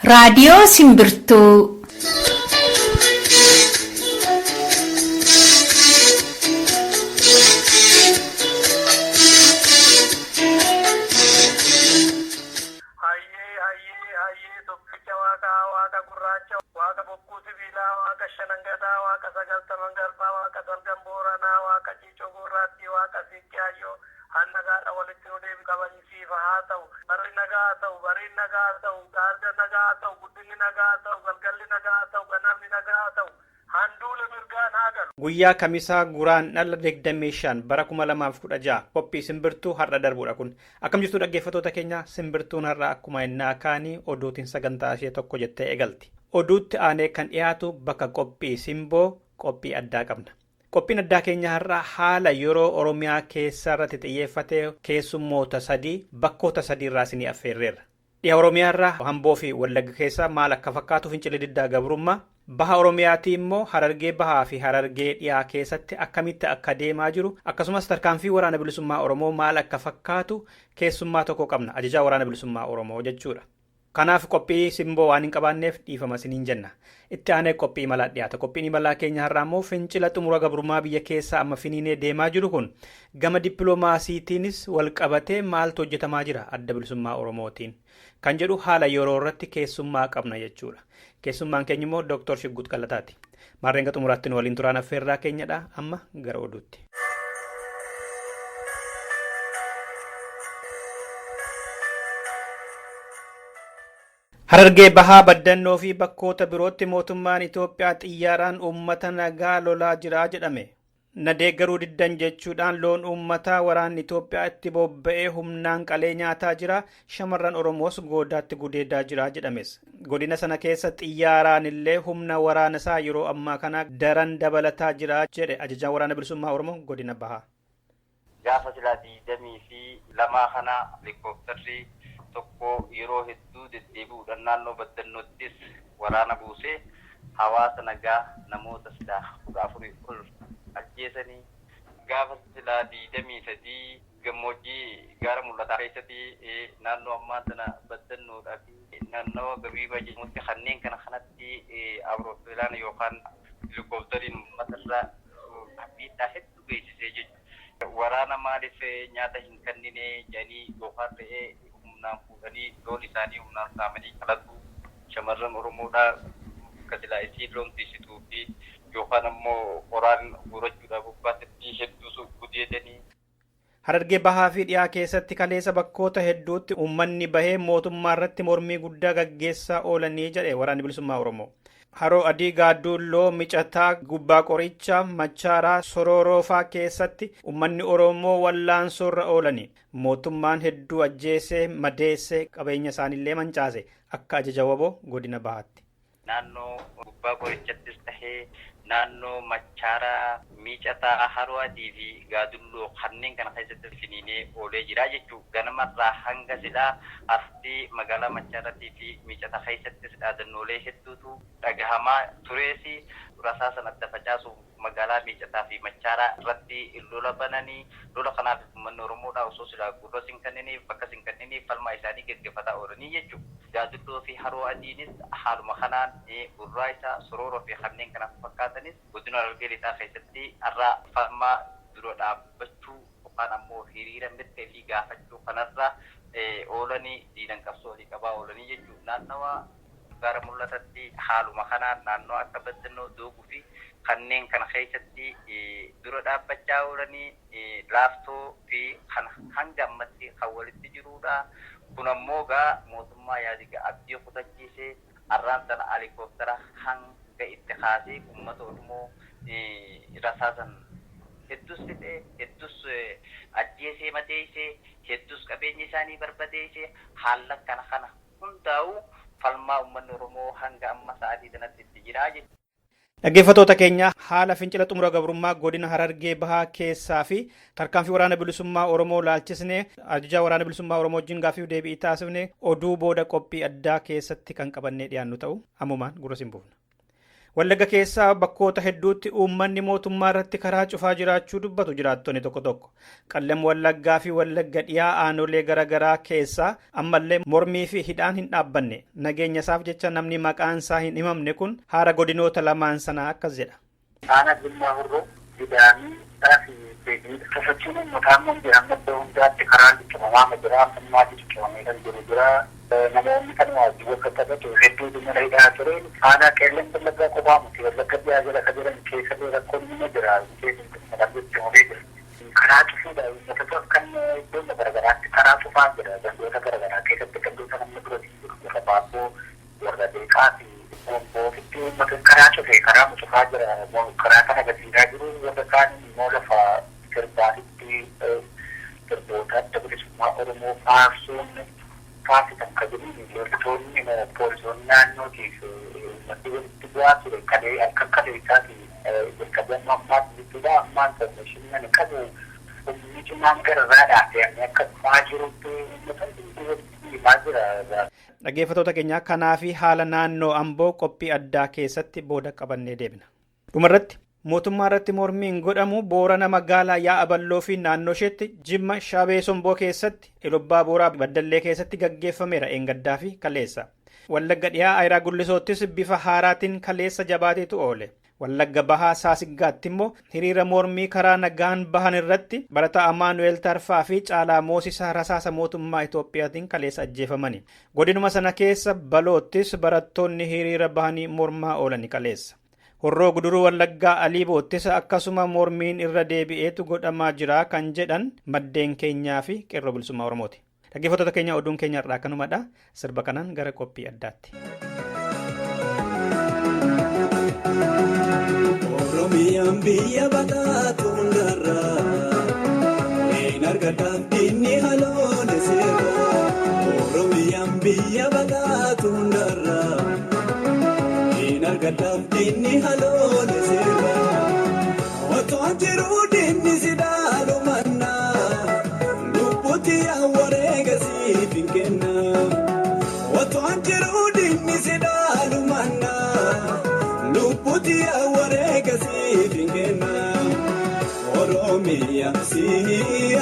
Raadiyoo Simbirtuu. Guyyaa Kamisaa Guraandhala 25 bara 2016 qophii Simbirtuu har'a darbuudha kun. Akkam jirtu dhaggeeffattoota keenya, Simbirtuun har'a akkuma innaa kaanii oduutiin sagantaa ishee tokko jettee eegalti. Oduutti aanee kan dhiyaatu bakka qophii Simboo qophii addaa qabna. Qophiin addaa keenya har'a haala yeroo Oromiyaa keessa irratti xiyyeeffatee keessummoota sadii bakkoota sadii irraa isinii affeerreerra. Dhiha Oromiyaa irraa Hamboo fi Wallagga keessa maal akka fakkaatu fincila diddaa gabrummaa, Baha Oromiyaatii immoo Harargee Bahaa fi Harargee Dhiyaa keessatti akkamitti akka deemaa jiru, akkasumas tarkaanfii waraana bilisummaa Oromoo maal akka fakkaatu keessummaa tokko qabna, ajajaa waraana bilisummaa Oromoo jechuudha. Kanaaf qophii Simboo waan hin qabaanneef dhiifama isiniin jenna. Itti aanee qophii imalaa dhiyaata. Qophiin imalaa keenya har'aa immoo fincila xumura gabrummaa biyya keessaa amma finiinee deemaa jiru kun gama dippiloomaasiitiinis wal qabatee maaltu hojjetamaa jira adda bilisummaa Oromootiin kan jedhu haala yeroo irratti keessummaa qabna jechuudha. Keessummaan keenya immoo Dr. Shiggut Qalataati. Maarreen xumuraatti nu waliin turaan affeerraa keenyadha. Amma gara oduutti. Harargee Bahaa, Baddannoo fi bakkoota birootti mootummaan Itoophiyaa xiyyaaraan uummata nagaa lolaa jira jedhame. Nadeeggaruu diddan jechuudhaan loon uummataa waraanni Itoophiyaa itti bobba'ee humnaan qalee nyaataa jira. Shamarran Oromoos goodaatti gudeedaa jira jedhames. Godina sana keessa xiyyaaraan illee humna waraana isaa yeroo ammaa kana daran dabalataa jira jedhe ajajaan waraana bilisummaa Oromoo godina Bahaa. Gaafa silaa 22 kana helikoophtarri tokko yeroo hedduu deddeebi'uudhaan naannoo Baddannoottis waraana buusee hawaasa nagaa namoota silaa 14 ol ajjeesanii gaafa silaa 23 gammoojjii gaara mul'ataa keessatti naannoo ammaa sana Baddannoodhaa fi naannoo Gabiibaa jedhamutti kanneen kanatti Awuroopilaan yookaan helikoophteriin uummatarraa miidhaa hedduu geessisee jechuudha. Waraana maaliif nyaata hin kennine jedhanii yookaan ta'ee humnaan fuudhanii loon isaanii humnaan saamanii qalatu shamarran Oromoodhaa kasilaa isii loon tiisituu fi yookaan ammoo qoraan guurachuudhaaf bobbaasatti hedduu gudeedanii. Harargee Bahaa fi Dhiyaa keessatti kaleessa bakkoota hedduutti uummanni bahee mootummaa irratti mormii guddaa gaggeessaa oolanii jedhe waraanni bilisummaa Oromoo. Haroo Adii, Gaaddulloo, Micataa, Gubbaa Qorichaa, Machaaraa, Sororoofaa keessatti uummanni Oromoo wallaansoorra oolanii. Mootummaan hedduu ajjeesee, madeessee, qabeenya isaaniillee mancaase akka ajaja waboo godina Bahaatti. Naannoo Gubbaa Qorichattis tahee naannoo Machaaraa, Micataa, Haroo Adii fi Gaaddulloo kanneen kana keessatti finiinee oolee jira jechuudha. Ganamarraa hanga silaa artii magaalaa Machaaraatii fi Micataa keessattis dhaadannoolee hedduutu dhagahamaa tureesi. Rasaasan adda facaasuuf magaalaa Micataa fi Machaaraa irratti lola bananii lola kanaaf uummanni Oromoodhaa osoo silaa gurra hin kenniniif bakka hin kenniniif falmaa isaanii gaggeeffataa oolanii jechuudha. Gaaddulloo fi Haroo Adiinis haaluma kanaan gurraa isaa Sororoo fi kanneen kanaaf fakkaatanis godina Harargee Lixaa keessatti har'a falmaa dura dhaabbachuu yookaan ammoo hiriira mirtee fi gaafachuu kanarra oolanii diinan qabsoolii qabaa oolanii jechuudha. Naannawaa gaara mul'atatti haaluma kanaan naannoo akka Baddannoo, Dooguu fi kanneen kana keessatti dura dhaabbachaa oolanii Laaftoo fi kan hanga ammatti kan walitti jirudha. Kun ammoo gaa mootummaa yaadiga abdii kutachiisee har'aan sana helikoophtera hanga itti kaasee uummata Oromoo rasaasan hedduus fixee hedduus ajjeesee madeessee hedduus qabeenya isaanii barbadeessee haala kana hundaa'u falmaa uummanni Oromoo hanga amma sa'aatii kanatti itti jira jechuudha. Dhaggeeffattoota keenya haala fincila xumura gabrummaa godina Harargee Bahaa keessaa fi tarkaanfii waraana bilisummaa Oromoo laalchisnee ajajaa waraana bilisummaa Oromoo wajjin gaafii deebii taasifne oduu booda qophii addaa keessatti kan qabannee dhiyaannu ta'u ammumaan gurra siin buufna. Wallagga keessaa bakkoota hedduutti uummanni mootummaa irratti karaa cufaa jiraachuu dubbatu jiraattonni tokko tokko. Qellem Wallaggaa fi Wallagga dhiyaa aanolee garaagaraa keessaa ammallee mormii fi hidhaan hin dhaabbanne. Nageenya isaaf jecha namni maqaan isaa hin himamne kun haala godinoota lamaan sanaa akkas jedha. Ana Jimmaa Hurroo Gidaamii fi Beekii sosochiin uummataa mun jedhamu iddoo hundaatti karaa liqimama jira ammaa liqimamee kan jiru jira. Namoonni kan waajjii bakka taphatu hedduu dhimma hidhaa ture. Aanaa Qellem Wallaggaa qofaa miti Wallagga dhiyaa jala kan jiran keessa rakkoon ni jira. Karaa cufuudha uummata kan iddoo garaagaraatti karaa cufaa jira. Gandoota garaagaraa keessatti gandoota namni birootiin jiru warra baaboo warra beekaa fi boofitti uummata karaa cufee karaa cufaa jira. Karaa kana gadiiraa jiru warra kaan immoo lafa sirbaatitti sirboota adda bilisummaa Oromoo faarsuun faasisan kan jiru loltoonni poolisoonni naannootiif uummatni walitti bu'aa ture kalee akka kaleessaa fi jalqabeen ammaatti jechuudha. Ammaan information qabu humni cimaan gararraa dhaabee akka dhufaa jirutti uummata walitti himaa jira. Dhaggeeffattoota keenya kanaa fi haala naannoo Amboo qophii addaa keessatti booda qabannee deebina. Dhumarratti mootummaa irratti mormiin godhamu Boorana magaalaa Yaa'aballoo fi naannoo isheetti Jimma Shabee Somboo keessatti Ilobbaa Booraa Baddallee keessatti gaggeeffameera eengaddaa fi kaleessa. Wallagga dhiyaa Ayiraa Gullisoottis bifa haaraatiin kaleessa jabaateetu oole. Wallagga bahaa Saasiggaatti immoo hiriira mormii karaa nagaan bahan irratti barataa Amaanu'eel Tarfaa fi Caalaa Moosisaa rasaasa mootummaa Itoophiyaatiin kaleessa ajjeefamani. Godinuma sana keessa Baloottis barattoonni hiriira bahanii mormaa oolani kaleessa. Horroo Guduruu Wallaggaa Aliiboottis akkasuma mormiin irra deebi'eetu godhamaa jira kan jedhan maddeen keenyaa fi qeerroo bilisummaa Oromooti. Dhaggeeffattoota keenya oduun keenya irraa kanumadha. Sirba kanaan gara qophii addaatti. Oromiyaan biyya badhaatu hundarraa een argataan inni haloole seerraa. Oromiyaan biyya badhaatu hundarraa een argataan inni haloole seerraa. Otoo jiruu dinni si dhaalu mannaa lubbuutti wareega siif hin kennaa. Otoo jiruu dinni si dhaalu mannaa lubbuutti wareega siif hin kennaa. Oromiyaa si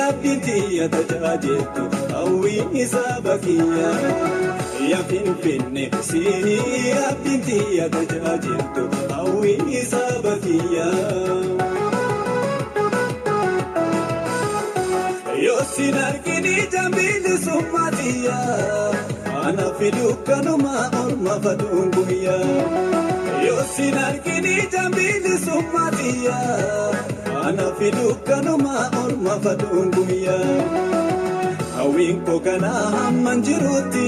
abdiitii tajaajiltu hawwiin saba kiyyaa. Ya Finfinnee si abdiitii tajaajiltu hawwiin saba kiyyaa. Yoo sin argini jambiili summatiyaa ana fidu kanuma orma faduun guyyaa. Yoo sin argini jambiili summatiyaa ana fidu kanuma orma faduun guyyaa. Hawwiin koo kana hamman jirutti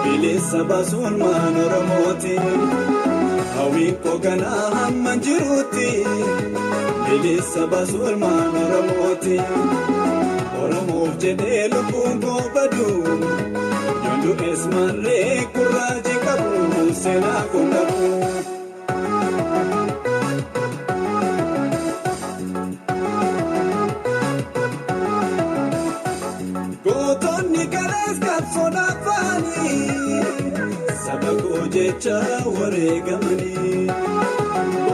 bilisa baasuun maan Oromooti. Hawwiin koo kana hamman jirutti bilisa baasuun maan Oromooti. Oromoof jedhee lubbuun koo badu yoon du'es marree gurraachi qabu seenaa koo qabu. Gootonni kalees qabsoon afaanii saba koo jecha wareegamanii.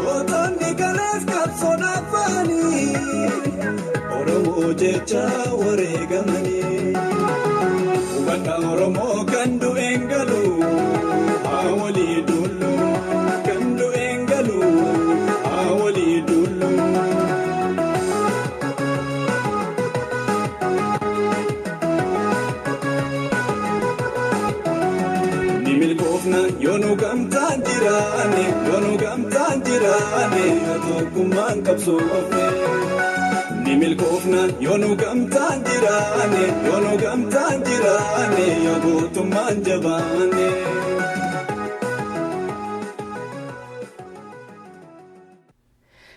Gootonni kalees qabsoon afaanii Oromoo jecha wareegamanii. Hubadhaa Oromoo kan du'een galu haa walii dullu. Kan du'een galu haa walii dullu. Yoonu gamtaan jiraane tokkummaan qabsoofne. Ni milkoofna yoonu gamtaan jiraane gootummaan jabaane.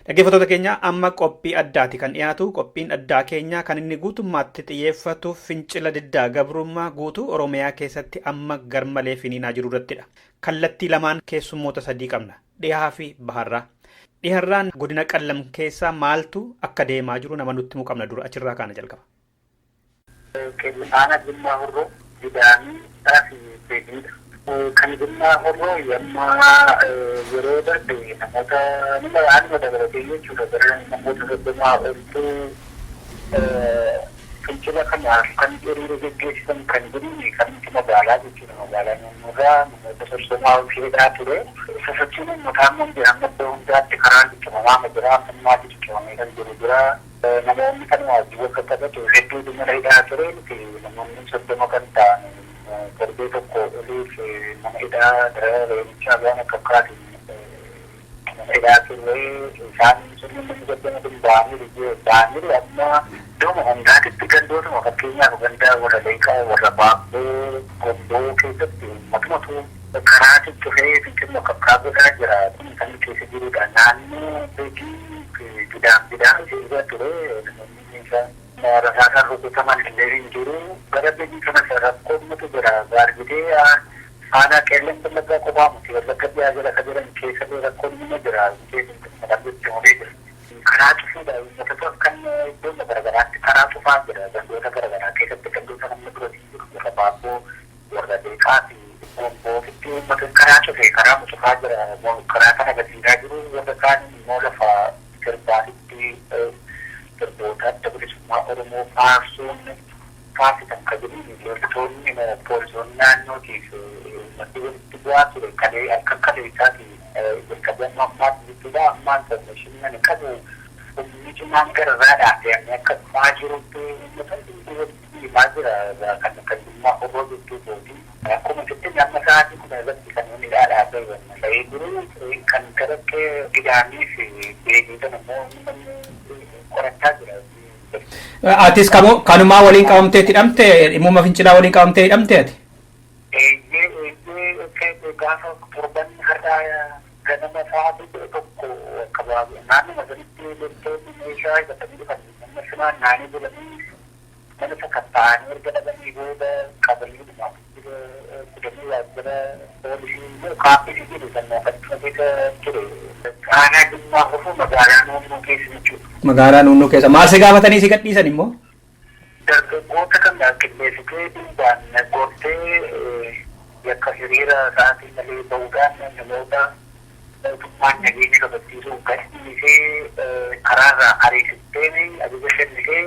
Dhaggeeffattoota keenya amma qophii addaati kan dhiyaatu. Qophiin addaa keenya kan inni guutummaatti xiyyeeffatu fincila diddaa gabrummaa guutuu Oromiyaa keessatti amma garmalee finiinaa jiru irrattidha. Kallattii lamaan keessummoota sadii qabna. Dhihaa fi baharraa. Dhiharraan godina Qallam keessaa maaltu akka deemaa jiru nama nutti himuu qabna dura achirraa kaana jalqaba. Ana Jimmaa Hurroo Gidaamii fi Beekii kan gunnaa horroo yamma yeroo darbe namoota nama aanuma dabalatee jechuudha gara namoota soddomaa oltuu fincila kanaaf kan hiriira geggeessisan kan jiru kan magaalaa jechuudha magaalaa naannoorraa namoota soddomaa olfeedhaa ture sosochiin uummataa immoo jedhama iddoo hundaatti karaan ciccimamaama jira ammummaatti ciccimamee kan jiru jira namoonni kan waajjii bakka qabatu hedduu dhimma hidhaa ture namoonni soddoma kan ta'an darbee tokko oliif nama hidhaa gara reemichaa waan akka akkaatiin nama hidhaa ture isaan sunni nama soddoma kun ba'aniiru amma iddoo hundaatitti gandootuma fakkeenyaaf gandaa warra leeqaa warra baabboo gomboo keessatti matumatu karaa ciccufee fincilma kakkaa godhaa jira kan keessa jirudha naannoo beekii bidaan ishee ture namoonni isaa rasaasaan rukutaman illee hin jiru gara biyyi kanas rakkoomatu jira gaargitee aanaa qeelleen ballaggaa qofaa muti wallagga dhiyaa jala ka jiran keessallee rakkoon nima jira jechuun hubee jira karaa cufuudha uummata kan iddoo garagaraatti karaa cufaa jira gandoota garagaraa keessatti gandoota namni birootiin jiru warra baabboo warra leeqaa fi gomboofitti uummata karaa cufee karaa cufaa jira karaa kana gatiidhaa jiru warra kaan immoo lafa sirbaatitti sirboota adda bilisummaa oromoo faarsuun faasisan ka jiru loltoonni poolisoonni naannootiif uummatni walitti bu'aa ture kalee akka kaleessaati jalqabeen ammaatti jechuudha ammaan information qabu humni cimaan gararraa dhaabee akka dhumaa jirutti uummata walitti himaa jira kan dhimma oromoo jechuuti akkuma jettee amma sa'aatii kun irratti kan inni dhaabee ta'ee jiru kan gara gidaamii fi beekiitan immoo qorataa jira. Atis kanumaa waliin qabamteetti hidhamte dhimmuma fincilaa waliin qabamtee hidhamte ati? Gaafa torban har'aa ganama sa'aatii tokko qabaatu naannuma sanitti loltoonni meeshaa hidhatanii dhufan nama simaan naanii bulanii mana sakatta'anii erga dhabanii booda qabanii dhumaaf kudhanii waajjira poolisii kaaffii jedhu kan moofattuma keessa ture aanaa dhimmaa ofuu magaalaa naannoo keessa jechuudha. Magaalaa naannoo keessa maal si gaafatanii si gadhiisan immoo? Dargaggoota kan qilleensitee duubaan gooftee yakka hiriira isaatii malee bahuudhaan namoota mootummaan nageenya kabachiisuuf gadhiisee karaarraa ariisittee ajaja kennisee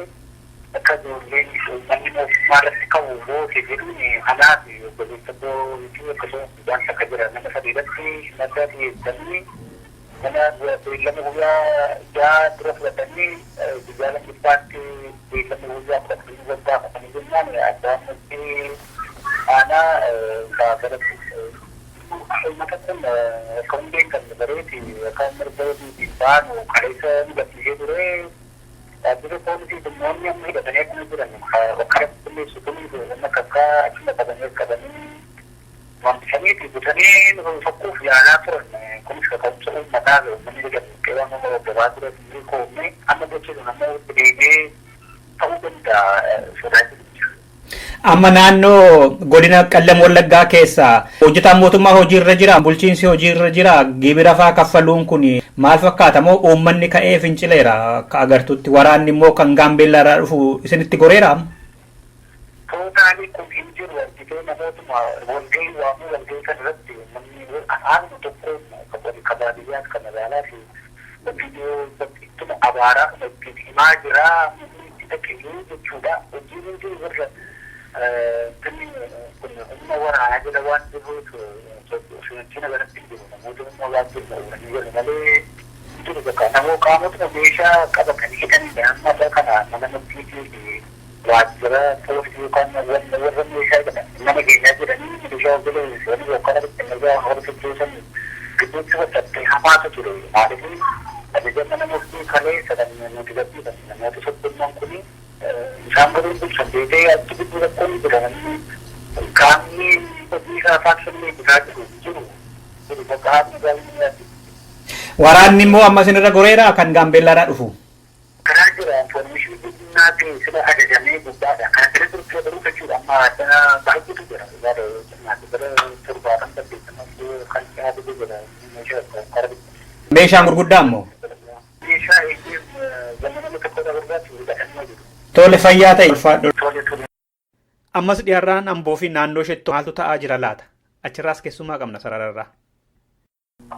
akka ijoolleen uummanni mootummaa irratti qabu boose jedhuun anaa fi obboleessa boo'itii akkasumas waan akka jira nama sadii irratti madda dhiyeessanii mana beellama guyyaa ijaa dura fudhatanii guyyaa lammiffaatti beellama guyyaa fudhatanii gaggaafatanii jennaan addaan nutti aanaa gaafaratti uummata kun akka hundeen kan bareeti akka mirga waliitiin baanu kaleessa nu gadhiisee ture dhaabbilee poolisii dhimmoonni amma hidhatanii akkuma jiran wakkaratti qilleessu kun wanna akka achuma qabanii wanti saniiti butanii nu fakkuuf yaalaa turan kunis kaka'umsa uummataa uummanni jedhamu waan nama gabaa ture ni koomne amma jechuun nama deemee ta'uu danda'a sodaachisa. Amma naannoo godina Qallam Wallaggaa keessa hojjetaan mootummaa hojiirra jira bulchiinsi hojiirra jira gibira fa'aa kaffaluun kun maal fakkaata moo uummanni ka'ee fincileera akka agartutti waraanni immoo kan gaambeellaarraa dhufu isinitti goreera? Tootaalii kun hin jiru argitee namootuma walgahii waamuu walgahii kan irratti uummanni aanuma tokkoon kabaadiyyaas kan magaalaa fi viidiyoo ittuma abaaraa kan ittiin himaa jira itti taqiyyuu jechuudha hojii hundi irra kun humna waraanaa jala waan jiruuf sochii nagarratti jiru namoota humna waan jiru waliin jiru malee jiru bakka namoo qaamotuma meeshaa qabatanii hidhanidha amma isaa kana nama nabdiitii waajjira poolisii yookaan warra meeshaa jedhan nama keenyaa jedhanii milishaa obboleessanii yookaan nagaa horsiisan gidduutti walitti hamaatu ture maaliif ajaja mana murtii kalee sadan nuti gadhiisan namoota soddomman kuni isaan godhuun bulchan beekee achi gidduu rakkoon jedhamanii qaamni hojii isaa faakshanii bitaa jiru bakka haadni gaa'inni Waraanni immoo amma isinirra goreera kan gaambeellaadhaa dhufu. Karaa jira information guddinaa ta'e sila ajajamee guddaadha. Kana bira turtee baruu jechuudha amma baay'eetu jira. Bara torbaatan saddeettamas kan dhiyaatu jira meeshaan gurguddaa immoo. Meeshaa zamana tokko gurguraatu hidhatanii jiru. Tole fayyaa ta'e ulfaadhu. Tole. Ammas dhiyaarraan Amboo fi naannoo isheetti maaltu ta'aa jira laata? Achirraas keessummaa qabna sarararraa.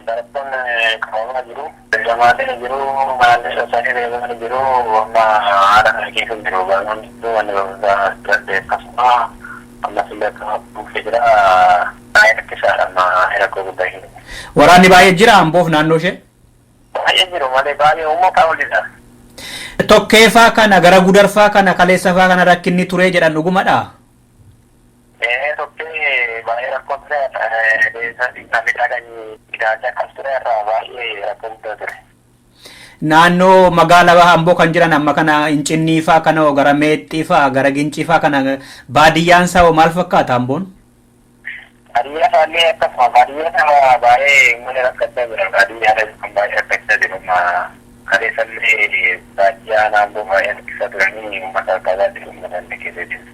Barattoonni qabamaa jiru. Jamaatiin jiru. Maalli sosaatii deebiin jiru. Amma haala kana keessa jiru. Baay'een jiru. Wanni barbaada akkasuma ammas illee akka buufee jira. Baay'ee rakkisaadha amma rakkoo guddaa hin. Waraanni baay'ee jira Amboof naannoo ishee? Baay'ee jiru malee baay'ee uummata olidha. Tokkeeffaa kana gara gudarfaa kana kaleessafaa kana rakkinni turee jedhan dhugumadha. Tokkee baay'ee rakkoo ture. Namni dhaadhanii idaachaa akkas ture irraa baay'ee rakkoo guddaa ture. Naannoo magaalaa Amboo kan jiran amma kana Incinniifaa kana gara Meexxiifaa gara Ginciifaa kana baadiyyaan isaa maal fakkaata Amboon? Baadiyyaa isaallee akkasuma baadiyyaa baay'ee mana rakkachaa jira. Baadiyyaa kan baay'ee rakkachaa jiru. Kaleessallee baadiyyaa naannoo baay'ee rakkachaa turanii uummata akkaataa jiru uummatni keessa jiru.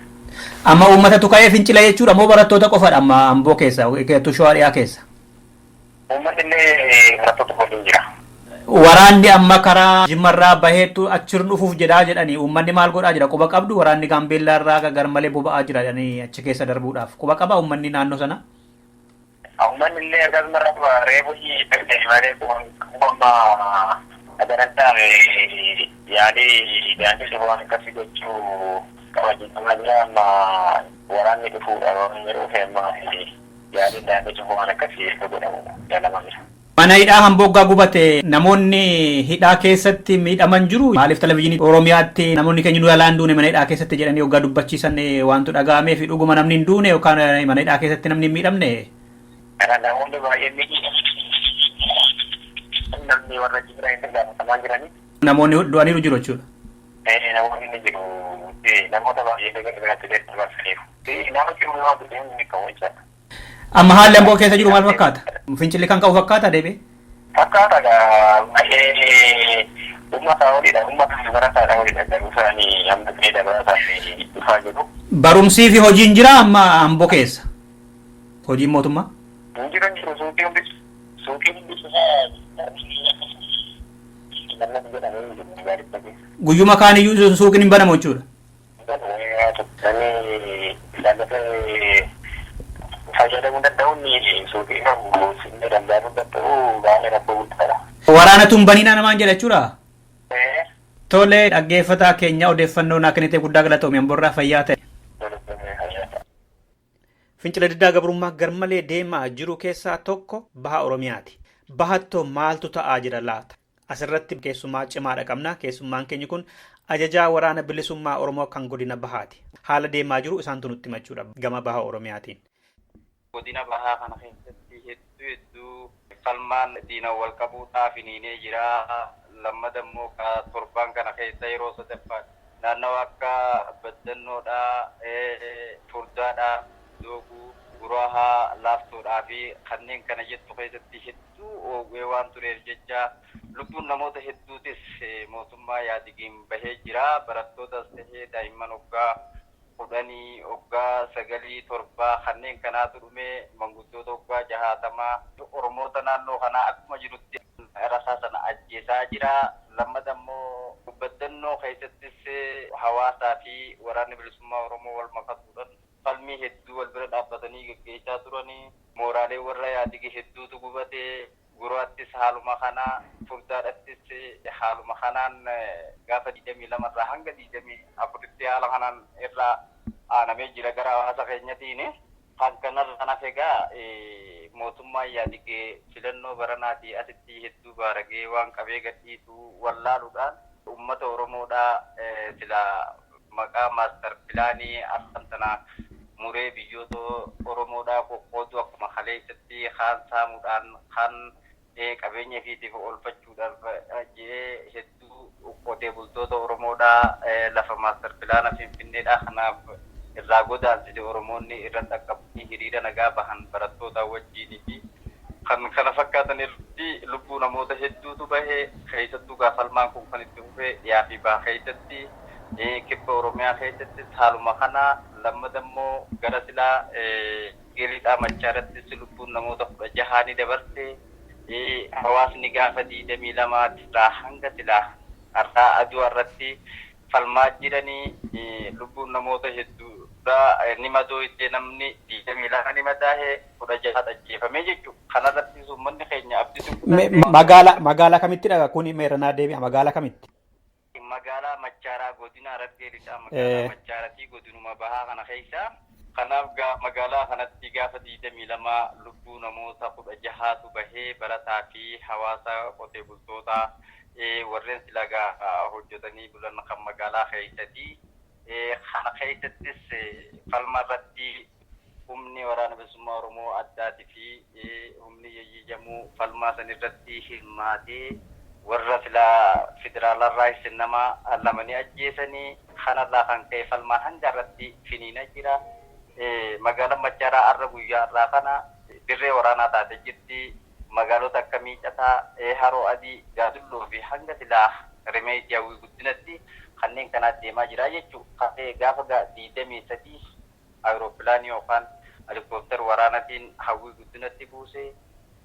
Amma uummatatu ka'ee fincila jechuudha moo barattoota qofadha amma Amboo keessa Shawaa dhiyaa keessa? Uummatni illee barattoota waliin jira. Waraanni amma karaa Jimmarraa baheetu achirra dhufuuf jedhaa jedhanii uummanni maal godhaa jira? Quba qabdu waraanni Gaambeellaarraa garmalee boba'aa jira jedhanii achi keessa darbuudhaaf. Quba qaba uummanni naannoo sana? Uummanni illee akkasuma reefu malee qubamma agaranttaa yaadii daandii waan akkasii gochuu qabachiifamaa jira. Amma waraanni dhufuudha waan jedhuuf amma yaadii daandii waan akkasii akka godhamu jaalamaa jira. Mana hidhaa Amboo gubate namoonni hidhaa keessatti miidhaman jiru. Maaliif televizyiinii Oromiyaatti namoonni keenya nu yaalaan duune mana hidhaa keessatti jedhanii hoggaa dubbachiisan wantu dhaga'amee fi dhuguma namni hin duune yookaan mana hidhaa keessatti namni hin miidhamne? Namoonni baay'een namni warra jira hin gaafatamaa jiranii. Namoonni du'aniiru jiru jechuudha. Namoonni ni jiru. Namoota baay'ee garaagaraatti deddeebi'aniiru. Nama cimaa waan ta'eef kan hojjeta. Amma haalli Amboo keessa jiru maal fakkaata? Fincilli kan qabu fakkaata deebi'ee? Fakkaata baay'ee uummata waliidha. Uummata barataadha waliidha. Garuu isaanii amma ta'ee dabalataan dhufaa jiru. Barumsii fi hojiin jira amma Amboo keessa? Hojiin mootummaa? Hin jiru suuqiin Guyyuma kaaniyyuu suuqiin hin banamu jechuudha. Fayyadamuu danda'uun suuqii qabu danda'uu danda'u baay'ee rakkoo guddaadha. Waraanatu hin baniinaa namaan jedha jechuudha. Tole dhaggeeffataa keenya odeeffannoo naa kennite guddaa galatoomii Amboorraa fayyaa ta'e. Fincila diddaa gabrummaa garmalee deemaa jiru keessaa tokko baha Oromiyaati. Bahattoo maaltu ta'aa jira laata? Asirratti keessummaa cimaadha qabna. Keessummaan keenya kun ajajaa waraana bilisummaa Oromoo kan godina Bahaati. Haala deemaa jiru isaantu nutti himachuudha gama baha Oromiyaatiin. Godina bahaa kana keessatti hedduu falmaan diina wal qabuudhaaf hiniinee jira. Lammata immoo torbaan kana keessa yeroo sadaffaa naannawaa akka Baddannoodhaa, Furdaadhaa, Dooguu, Guraahaa, Laaftoodhaa fi kanneen kana jettu keessatti hedduu oogee waan tureef jecha lubbuun namoota hedduutis mootummaa yaadigiin bahee jira. Barattootas tahee daa'imman hoggaa 10 hoggaa 9 7 kanneen kanaatu dhume manguddoota hoggaa 60 Oromoota naannoo kanaa akkuma jirutti rasaa sana ajjeesaa jira. Lammata immoo Baddannoo keessattis hawaasaa fi waraanni bilisummaa Oromoo wal makatuudhaan falmii hedduu wal bira dhaabbatanii gaggeessaa turanii mooraalee warra yaadige hedduutu gubate. Guraattis haaluma kana, Furdaadhattis haaluma kanaan gaafa 22 irraa hanga 24tti haala kanaan irraa aanamee jira gara hawaasa keenyatiin. Kan kanarra kanaaf egaa mootummaa yaadige filannoo baranaatii asitti hedduu baaragee waan qabee gadhiisu wallaaluudhaan uummata Oromoodhaa sila maqaa maastar pilaanii asxantanaa muree biyyoota Oromoodhaa qoqqoodu akkuma kaleessatti kaan saamuudhaan kan qabeenya fiitiif oolfachuudhaaf jedhee hedduu qotee bultoota Oromoodhaa lafa maastar pilaana Finfinneedhaa kanaaf irraa godaansite Oromoonni irra dhaqqabanii hiriira nagaa bahan barattoota wajjinii fi kan kana fakkaatan irratti lubbuu namoota hedduutu bahee keessattuu gaafalmaan kun kan itti fufee dhiyaa fi baha keessatti kibba Oromiyaa keessatti haaluma kana lammata immoo gara silaa geelidhaa Machaarattis lubbuun namoota 16 ni dabarte. Hawaasni gaafa 22 irraa hanga silaa har'aa aduu irratti falmaa jiranii lubbuun namoota hedduu ni madoo itti namni 22 ni madaa'ee 16 ajjeefamee jechuudha. Kanarratti uummanni keenya abdii magaalaa kamittidha kuni meeranaa deebi'a magaalaa kamitti? Magaalaa Machaaraa godina Harargee lixaa magaalaa Machaaraatii godinuma bahaa kana keessa. Kanaaf magaalaa kanatti gaafa 22 lubbuu namoota 16tu bahee barataa fi hawaasa qotee bultoota warreen silagaa hojjetanii bulan kan magaalaa keessatti kana keessattis falma irratti humni waraana bilisummaa Oromoo addaatii fi humni yayyamu falmaa san irratti hirmaatee warra federaalarraa isin nama lamanii ajjeesanii kanarraa kan ka'e falmaan hanga irratti finiina jira. Magaalaan Machaaraa har'a guyyaa irraa kana dirree waraanaa taate jirti. Magaalota akka Miicataa, Haroo Adii, Gaadulloo fi hanga silaa Rimeetii hawwii guddinatti kanneen kanaa deemaa jira jechuudha. Gaafa 23 ayiroopilaanii yookaan helikooftara waraanaatiin hawwii guddinatti buusee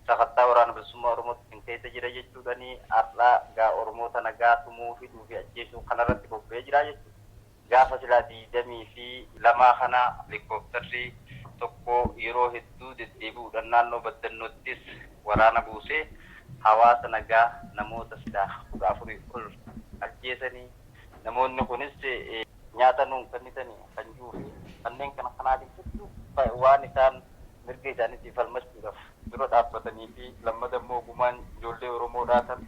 safattaa waraana bilisummaa Oromootiin keessa jira jechuudhani har'a Oromoota nagaa tumuu fi duufi ajjeesuu kanarratti bobba'ee jira jechuudha. Gaafa silaa 22 kana helikooftari tokko yeroo hedduu deddeebi'uudhaan naannoo baddannoottis waraana buusee hawaasa nagaa namoota silaa 14 ol ajjeesanii namoonni kunis nyaata nuun kennitanii kan jiruu fi kanneen kana kanaatiif hedduu waan isaan mirga isaaniitiif falmachuudhaaf dura dhaabbatanii fi lammata immoo gumaan ijoollee Oromoodhaa tan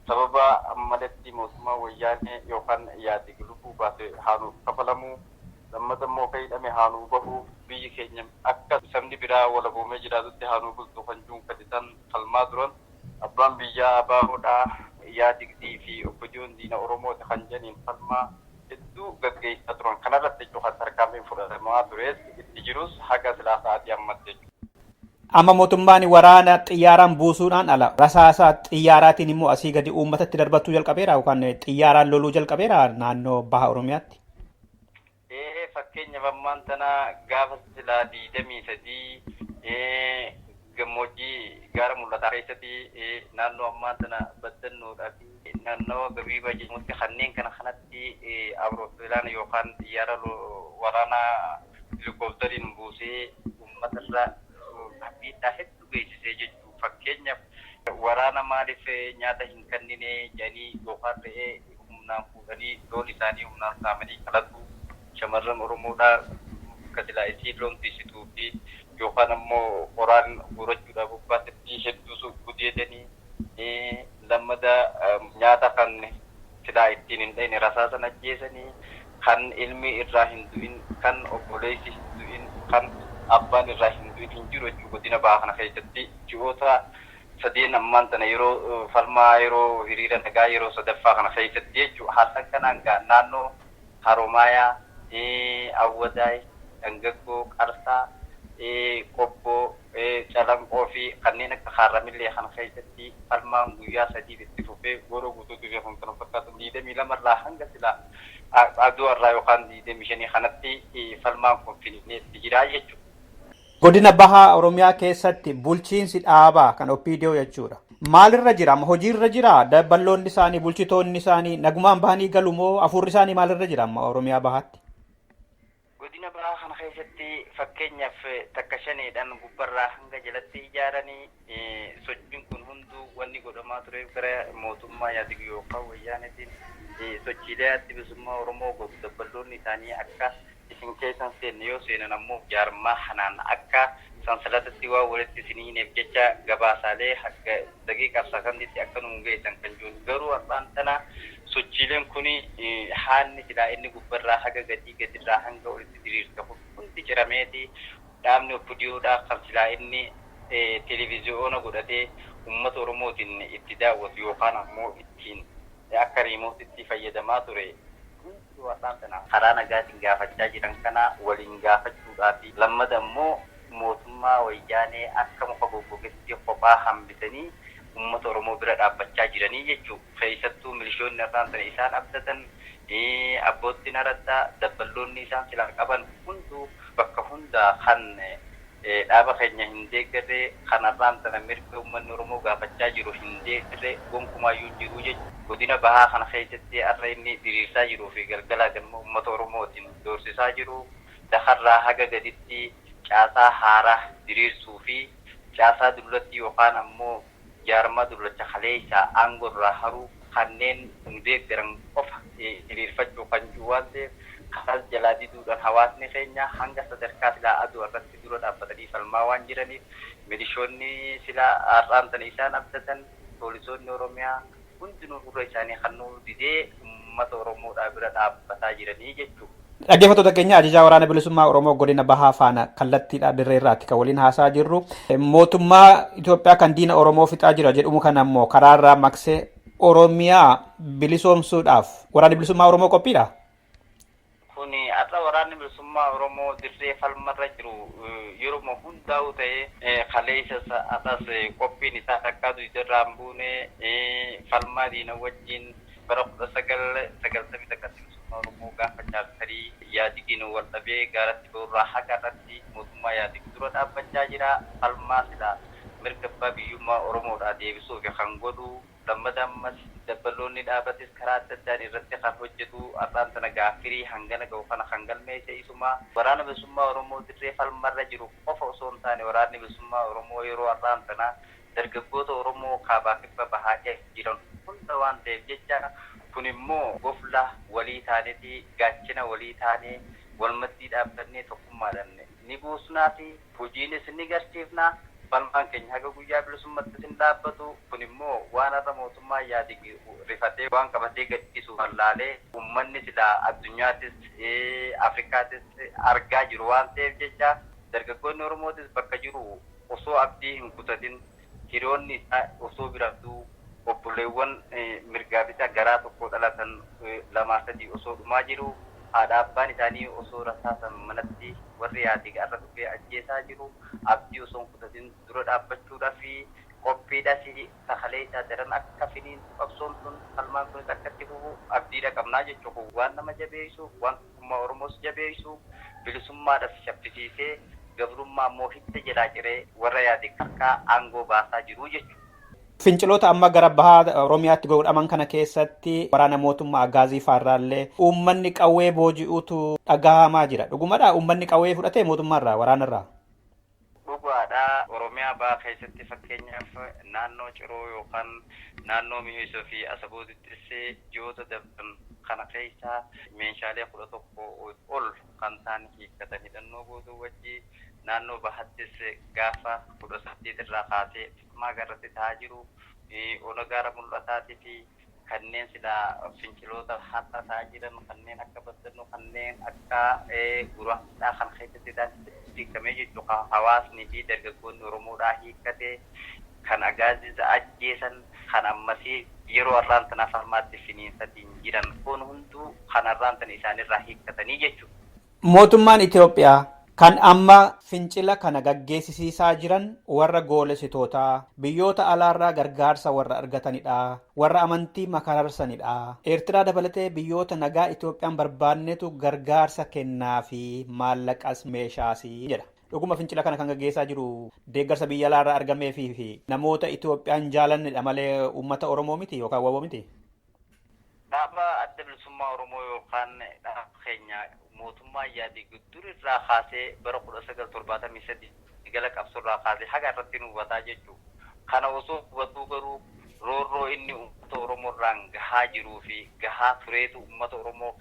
sababa malatti mootummaa wayyaanee yookaan yaadii lubbuu baase haanuuf kafalamuu lammata immoo fayyadame haanuu bahuu biyyi keenya akka sabni biraa walaboomee jiraatutti haanuu bultuu kan jiruun kadisan falmaa turan abbaan biyyaa baahoodhaa yaadigdii fi obbojoon diina Oromooti kan jedhaniin falmaa hedduu gaggeessaa turan kanarratti jechuun kan tarkaanfiin fudhatamaa tures itti jirus haga silaa sa'aatii ammatti jechuudha. Amma mootummaan waraana xiyyaaraan buusuudhaan ala rasaasaa xiyyaaraatiin immoo asii gadi uummatatti darbachuu jalqabeera yookaan xiyyaaraan loluu jalqabeera naannoo baha Oromiyaatti. Fakkeenyaaf ammaan tana gaafa silaa 23 gammoojjii gaara mul'ataa keessatti naannoo ammaan tana baddannoodhaa fi naannoo gabiibaa jedhamutti kanneen kanatti awuroopilaan yookaan xiyyaara waraanaa helikooftariin buusee uummatarra miidhaa hedduu geessisee jechuudha. Fakkeenyaaf waraana maaliif nyaata hin kennine jedhanii yookaan ta'ee humnaan fuudhanii loon isaanii humnaan saamanii qalatu shamarran Oromoodhaa kasilaa isii loon tiisituu fi yookaan ammoo qoraan guurachuudhaaf bobbaasatti hedduu gudeedanii lammada nyaata kan silaa ittiin hin dhayne rasaasan ajjeesanii kan ilmi irraa hin du'in kan obboleessi hin du'in kan abbaan irraa hin du'in hin jiru jechuudha. Godina bahaa kana keessatti ji'oota sadeen ammaan tana yeroo falmaa yeroo hiriira nagaa yeroo sadaffaa kana keessatti jechuudha. Haasan kanaan naannoo Haroomayaa, Awwadaay, Dangaggoo, Qarsaa, Qobboo, Calanqoo fi kanneen akka Harramillee kana keessatti falmaan guyyaa sadii itti fufee yeroo guutuutti beekamu kan fakkaatu 22 irraa hanga silaa aduu irraa yookaan 25 kanatti falmaan kun finiineetti jira jechuudha. Godina bahaa Oromiyaa keessatti bulchiinsi dhaabaa kan OPDO jechuudha. Maalirra jira? Hojiirra jira? Dabballoonni isaanii bulchitoonni isaanii nagumaan bahanii galu moo afurri isaanii maalirra jira amma Oromiyaa bahaatti? Godina bahaa kana keessatti fakkeenyaaf takka shaneedhaan gubbarraa hanga jalatti ijaaranii sochiin kun hunduu wanni godhamaa ture gara mootummaa yaadigu yookaan wayyaanetiin sochiilee adda bilisummaa Oromoo godhu dabballoonni isaanii akka isin keessan seenne yoo seenan ammoo jaarmaa hanaan akka sansalatatti waa walitti isiniineef jecha gabaasaalee hanga daqiiqaa sakantitti akka nu geessan kan jiru garuu har'aan tana sochiileen kun haanni silaa inni gubbarraa haga gadirraa hanga walitti diriirsa hundi cirameeti dhaabni OPDOdhaa kan silaa inni televiziyoona godhatee uummata Oromootiin itti daawwatu yookaan ammoo ittiin akka riimootitti fayyadamaa ture. Karaa nagaatiin gaafachaa jiran kana waliin gaafachuudhaaf lammata immoo mootummaa wayyaanee akka muka goggogetti kophaa hambisanii uummata Oromoo bira dhaabbachaa jiranii jechuudha. Keessattuu milishoonni irraan sana isaan abdatan abboottiin araddaa dabballoonni isaan silaa qaban hunduu bakka hundaa kan dhaaba keenya hin deeggarre kanarraan sana mirga uummanni Oromoo gaafachaa jiru hin deeggarre gonkumaayyuu jiru jechuudha. Godina bahaa kana keessatti har'a inni diriirsaa jiruu fi galgalaa galma uummata Oromootiin doorsisaa jiru dakarraa haga gaditti caasaa haaraa diriirsuu fi caasaa dullatti yookaan ammoo jaarmaa dullacha kaleessa aangorraa haruu kanneen deeggaran qofa diriirfachuu kan jiru waan ta'eef kanas jalaa diduudhaan hawaasni keenya hanga sadarkaa silaa aduu irratti dura dhaabbatanii falmaa waan jiraniif milishoonni silaa har'aantan isaan abdatan poolisoonni Oromiyaa hundinuu gurra isaanii kannuu didee uummata Oromoodhaa bira dhaabbataa jiranii jechuudha. Dhaggeeffattoota keenya ajajaa waraana bilisummaa Oromoo godina Bahaa faana kallattiidha dirree irraatti kan waliin haasaa jirru. Mootummaa Itoophiyaa kan diina Oromoo fixaa jira jedhamu kana ammoo karaarraa maqsee Oromiyaa bilisoomsuudhaaf waraanni bilisummaa Oromoo qophiidha. Kuni har'a waraanni bilisummaa Oromoo dirree falmarra jiru yeroo hundaa'u ta'ee kaleessa atas qophiin isaa takkaatu irraan buune falmaa diina wajjin bara 1990 Oromoo gaafa jaartarii yaadiin wal dhabee gaaratti boorraa haga irratti mootummaa yaadiin dura dhaabbachaa jira. Falmaa silaa mirga abbaa biyyummaa Oromoodhaa deebisuuf kan godhu dammadammas dabbaloonni dhaabatis karaa adda addaan irratti kan hojjetu har'aan sana gaaffirii hangana ga'u kana kan galmeesse isuma waraana bilisummaa Oromoo dirree falmarra jiru qofa osoo hin taane waraanni bilisummaa Oromoo yeroo har'aan sana dargaggoota Oromoo kaabaa kibba bahaa jiran hunda waan ta'eef jecha kun immoo gofla walii taaneeti gaachina walii taanee walmaddii dhaabbannee tokkummaadhaan ni buusnaa fi hojiinis ni garsiifnaa. Falmaan keenya haga guyyaa bilisummaatti sin dhaabbatu kun immoo waan har'a mootummaa yaadi rifatee waan qabatee gadhiisu wallaalee uummanni silaa addunyaattis Afrikaattis argaa jiru waan ta'eef jecha dargaggoonni Oromootis bakka jiru osoo abdii hin kutatin hiriyoonni isaa osoo biraattuu obboleewwan mirgaa bitaa garaa tokko dhalatan lamaa sadii osoo dhumaa jiru haadha abbaan isaanii osoo rasaasan manatti warri yaadii irra dhufee ajjeesaa jiru abdii osoo hin kutatin dura dhaabbachuudhaa fi qophiidhaas sagalee isaa daran akka finiin qabsoon sun falmaan kunis akkatti fufu abdiidha qabnaa jechuudha. Waan nama jabeessu waan tokkummaa Oromoos jabeessu bilisummaadhaaf shabbisiisee gabrummaa immoo hidda jalaa ciree warra yaadii harkaa aangoo baasaa jiru jechuudha. Finciloota amma gara bahaa Oromiyaatti godhaman kana keessatti waraana mootummaa Agaazii faarraallee uummanni qawwee booji'uutu dhagahamaa jira. Dhugumadhaa uummanni qawwee fudhatee mootummaarraa waraanarraa. Dhugaadhaa Oromiyaa bahaa keessatti fakkeenyaaf naannoo Ciroo yookaan naannoo Mi'eessoo fi Asabootittis ji'oota darban kana keessa meeshaalee 11 ol kan ta'an hiikkatan hidhannoo guutuu wajjin naannoo bahattis gaafa 18 irraa kaasee magaaratti ta'aa jiru ona gaara mul'ataatii fi kanneen silaa finciloota hatta ta'aa jiran kanneen akka baddannoo kanneen akka guraadhaa kan keessatti hiikamee jechuudha. Hawaasni fi dargaggoonni Oromoodhaa hiikkatee kan Agaazii ajjeesan kan ammasii yeroo har'aan tana falmaatti finiinsatiin jiran kun hunduu kan har'aan tana isaanirraa hiikkatanii jechuudha. Mootummaan Itoophiyaa kan amma fincila kana gaggeessisiisaa jiran warra goolessitootaa biyyoota alaarraa gargaarsa warra argatanidha. Warra amantii makararsanidha. Eertiraa dabalatee biyyoota nagaa Itoophiyaan barbaannetu gargaarsa kennaa fi maallaqas meeshaas jedha. Dhuguma fincila kana kan gaggeessaa jiru deeggarsa biyya alaarraa argamee fi namoota Itoophiyaan jaalannidha malee uummata Oromoo miti yookaan wawwa miti. Dhaaba adda bilisummaa Oromoo yookaan dhaaba keenya mootummaa yaadii gudduri irraa kaasee bara 1973 gala qabsurraa kaasee haga irratti nu hubataa jechuudha. Kana osoo hubatuu garuu roorroo inni uummata Oromoo irraan gahaa jiruu fi gahaa tureetu uummata Oromoo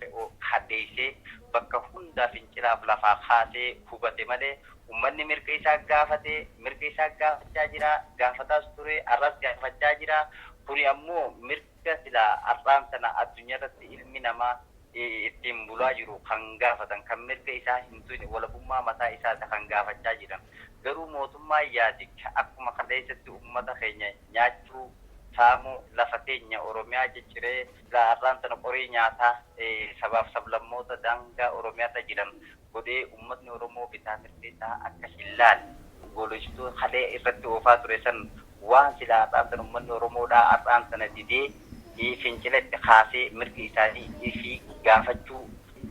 hadheessee bakka hundaa fincilaaf lafaa kaasee hubate malee uummanni mirga isaa gaafatee mirga isaa gaafachaa jira gaafataas ture arras gaafachaa jira. Kuni ammoo mirga silaa har'aan sana addunyaa irratti ilmi namaa ittiin bulaa jiru kan gaafatan kan mirga isaa hin tune walabummaa mataa isaa kan gaafachaa jiran garuu mootummaa yaadi akkuma kaleessatti uummata keenya nyaachuu saamuu lafa keenya Oromiyaa cicciree har'aan sana qorii nyaataa sabaaf sablammoota daangaa Oromiyaarra jiran godhee uummatni Oromoo bitaa mirga isaa akka hin laalle goolessituu halee irratti oofaa ture san waan silaa har'aan sana uummanni Oromoodhaa har'aan sana didee fincilatti kaasee mirgi isaanii fi gaafachuu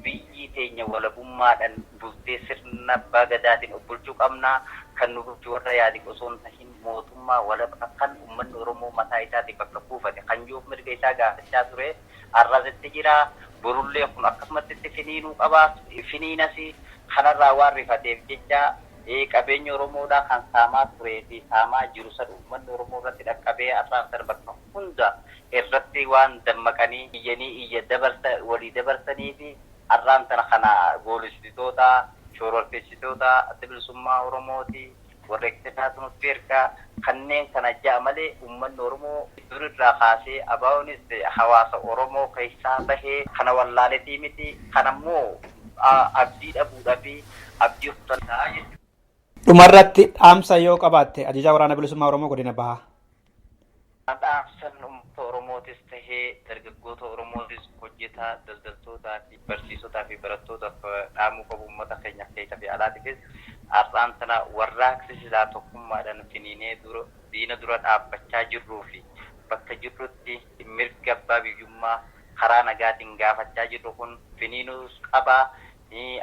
biyyi teenya walabummaadhaan bultee sirna abbaa gadaatiin bulchuu qabnaa kan nu bulchu warra yaadi osoo hin tahin mootummaa walaba kan uummanni Oromoo mataa isaatiin bakka buufate kan jiruuf mirga isaa gaafachaa ture har'asitti jira borullee kun akkasumatti finiinuu qabaa finiinas kanarraa waan rifateef jecha qabeenya Oromoodhaa kan saamaa turee fi saamaa jiru san uummanni Oromoo irratti dhaqqabee asaan bakka hunda irratti waan dammaqanii iyya walii dabarsanii fi arraan sana kana goolistitoota shororkeessitoota adda bilisummaa Oromooti warra eegsisaa nutti ergaa kanneen kana ja'a malee uummanni Oromoo durirraa kaasee abaawonis hawaasa Oromoo keessaa bahee kana wallaaletii miti kanammoo abdii dhabuudhaa fi abdii kutataa jechuudha. Dhumarratti dhaamsa yoo qabaatte ajajaa waraana bilisummaa Oromoo godina bahaa. Dhaamsan uummata Oromootis tahee dargaggoota Oromootis hojjetaa daldaltootaa fi barsiisotaa fi barattootaaf dhaamuu qabu uummata keenya keessa fi alaatiifis har'aan sana warraaqsi silaa tokkummaadhaan finiinee diina dura dhaabbachaa jirruu fi bakka jirrutti mirga abbaa biyyummaa karaa nagaatiin gaafachaa jirru kun finiinuus qabaa.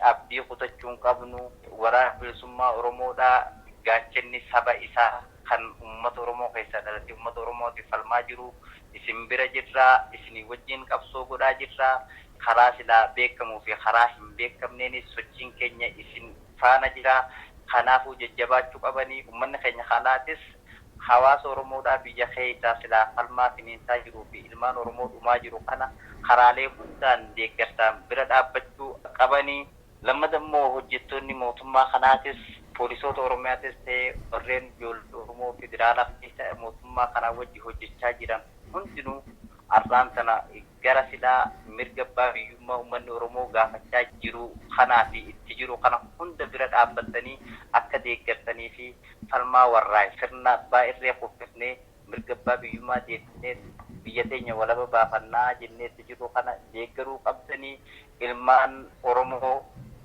Abdii kutachuun qabnu waraana bilisummaa Oromoodhaa gaachanni saba isaa kan uummata Oromoo keessaa dhalatee uummata Oromootiif falmaa jiru isin bira jirraa isinii wajjin qabsoo godhaa jirraa karaa silaa beekamuu fi karaa hin beekamneenis sochiin keenya isin faana jira kanaafuu jajjabaachuu qabanii uummanni keenya kanaatis hawaasa Oromoodhaa biyya keessaa silaa falmaa finiinsaa jiruu fi ilmaan Oromoo dhumaa jiru kana karaalee hundaan deeggartaan bira dhaabbachuu qabanii lammadammoo hojjettoonni mootummaa kanaatis poolisoota Oromiyaatis ta'ee warreen ijoollee Oromoo federaalaa fi mootummaa kanaa wajji hojjechaa jiran hundinuu har'aan sana gara silaa mirga abbaa biyyummaa uummanni Oromoo gaafachaa jiru kanaa fi itti jiru kana hunda bira dhaabbatanii akka deeggartanii fi falmaa warraa sirna abbaa irree kuffisnee mirga abbaa biyyummaa deebisnee biyya teenya walaba baafannaa jenneetti jiru kana deeggaruu qabdanii ilmaan Oromoo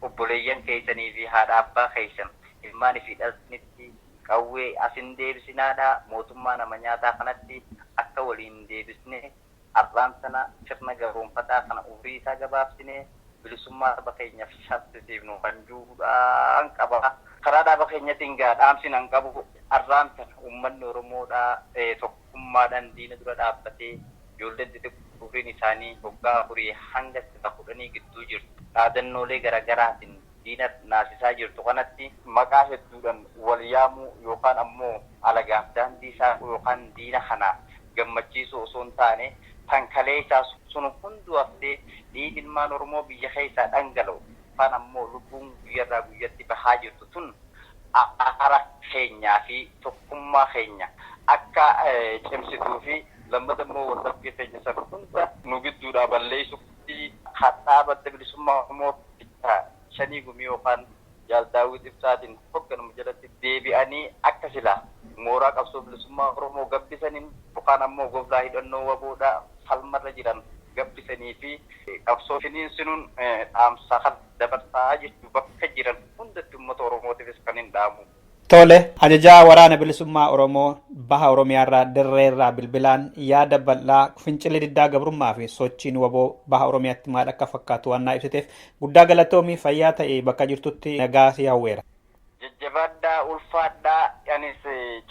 obboleeyyan keessanii fi haadha abbaa keessan ilmaan fi dhalsinitti qawwee asin deebisinaadha mootummaa nama nyaataa kanatti akka waliin deebisne har'aan sana sirna garoonfataa kana umurii isaa gabaabsine bilisummaa saba keenyaaf saffisiifnu kan juudhaan qaba karaa dhaaba keenyatiin dhaamsinan qabu har'aan sana uummanni Oromoodhaa tokkummaadhaan diina dura dhaabbatee ijoolleen xixiqqoon isaanii waggaa 4 hanga 10 gidduu jirtu dhaadannoolee garaagaraatiin diina naasisaa jirtu kanatti maqaa hedduudhaan wal yaamuu yookaan ammoo alagaaf daandii isaa yookaan diina kana gammachiisuu osoo hin taane kan kalee isaa sun hunduu haftee dhiigni ilmaan Oromoo biyya keessaa dhangala'u yookaan ammoo lubbuun guyyarraa guyyatti bahaa jirtu tun ara keenyaa fi tokkummaa keenya akka cimsituu fi lammadammoo waldhabbii keenya sana hunda nu gidduudhaa balleessuutti dhaabbata bilisummaa Oromoo shanii gumii yookaan Jaaldaawwit Ibsaatiin hogganamu jalatti deebi'anii akka silaa mooraa qabsoo bilisummaa Oromoo gabbisaniin yookaan ammoo gooftaa hidhannoo waboodhaa falmarra jiran gabbisanii fi qabsoo finiinsinuun dhaamsa kan dabarsaa jechuu bakka jiran hundatti uummata Oromootiifis kan hin dhaamu. Tole, ajajaa waraana bilisummaa Oromoo baha Oromiyaarraa dirreerraa bilbilaan yaada bal'aa fincilli diddaa gabrummaa fi sochiin waboo baha Oromiyaatti maal akka fakkaatu waan naa ibsiteef guddaa galatoomii fayyaa ta'e bakka jirtutti nagaa si hawweera. Jajjabaadhaa ulfaadhaa anis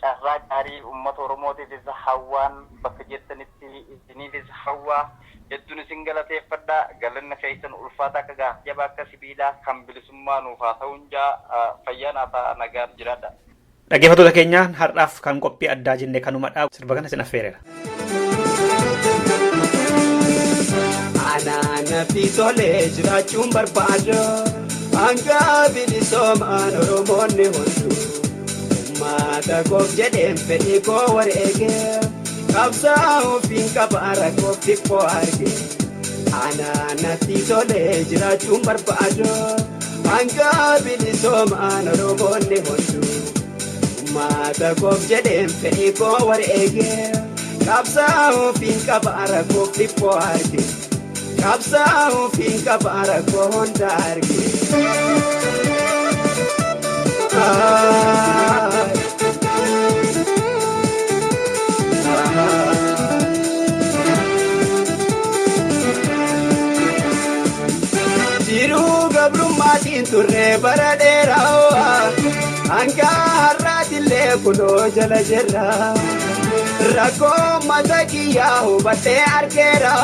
carraa gaarii uummata Oromootiifis hawwaan bakka jirtanitti isiniifis hawwaa hedduun isin galateeffadhaa galanna keessan ulfaataa akka gaajjabaa akka sibiilaa kan bilisummaa nuuf haa ta'uun fayyaan haa nagaan jiraadha. Dhaggeeffattoota keenya har'aaf kan qophii addaa jennee kanumadhaa sirba kana isin affeereera. Anaana fi tolee jiraachuun barbaada hanga bilisoomaan Oromoonni hunduu uummata koof jedheen fedhii koo wareegee qabsaa'uu fi qabaara koof xiqqoo argee anaana fi tolee jiraachuun barbaada hanga bilisoomaan Oromoonni hunduu uummata koof jedheen fedhii koo wareegee qabsaa'uu fi qabaara koof xiqqoo argee. Kapsa'u fi kabara ko honda arge. Jiru gabrummatiin turre bara dheeraa hanga har'aatillee kunoo jala jirra. Rakkoo mata kiyyaa hubattee argeera.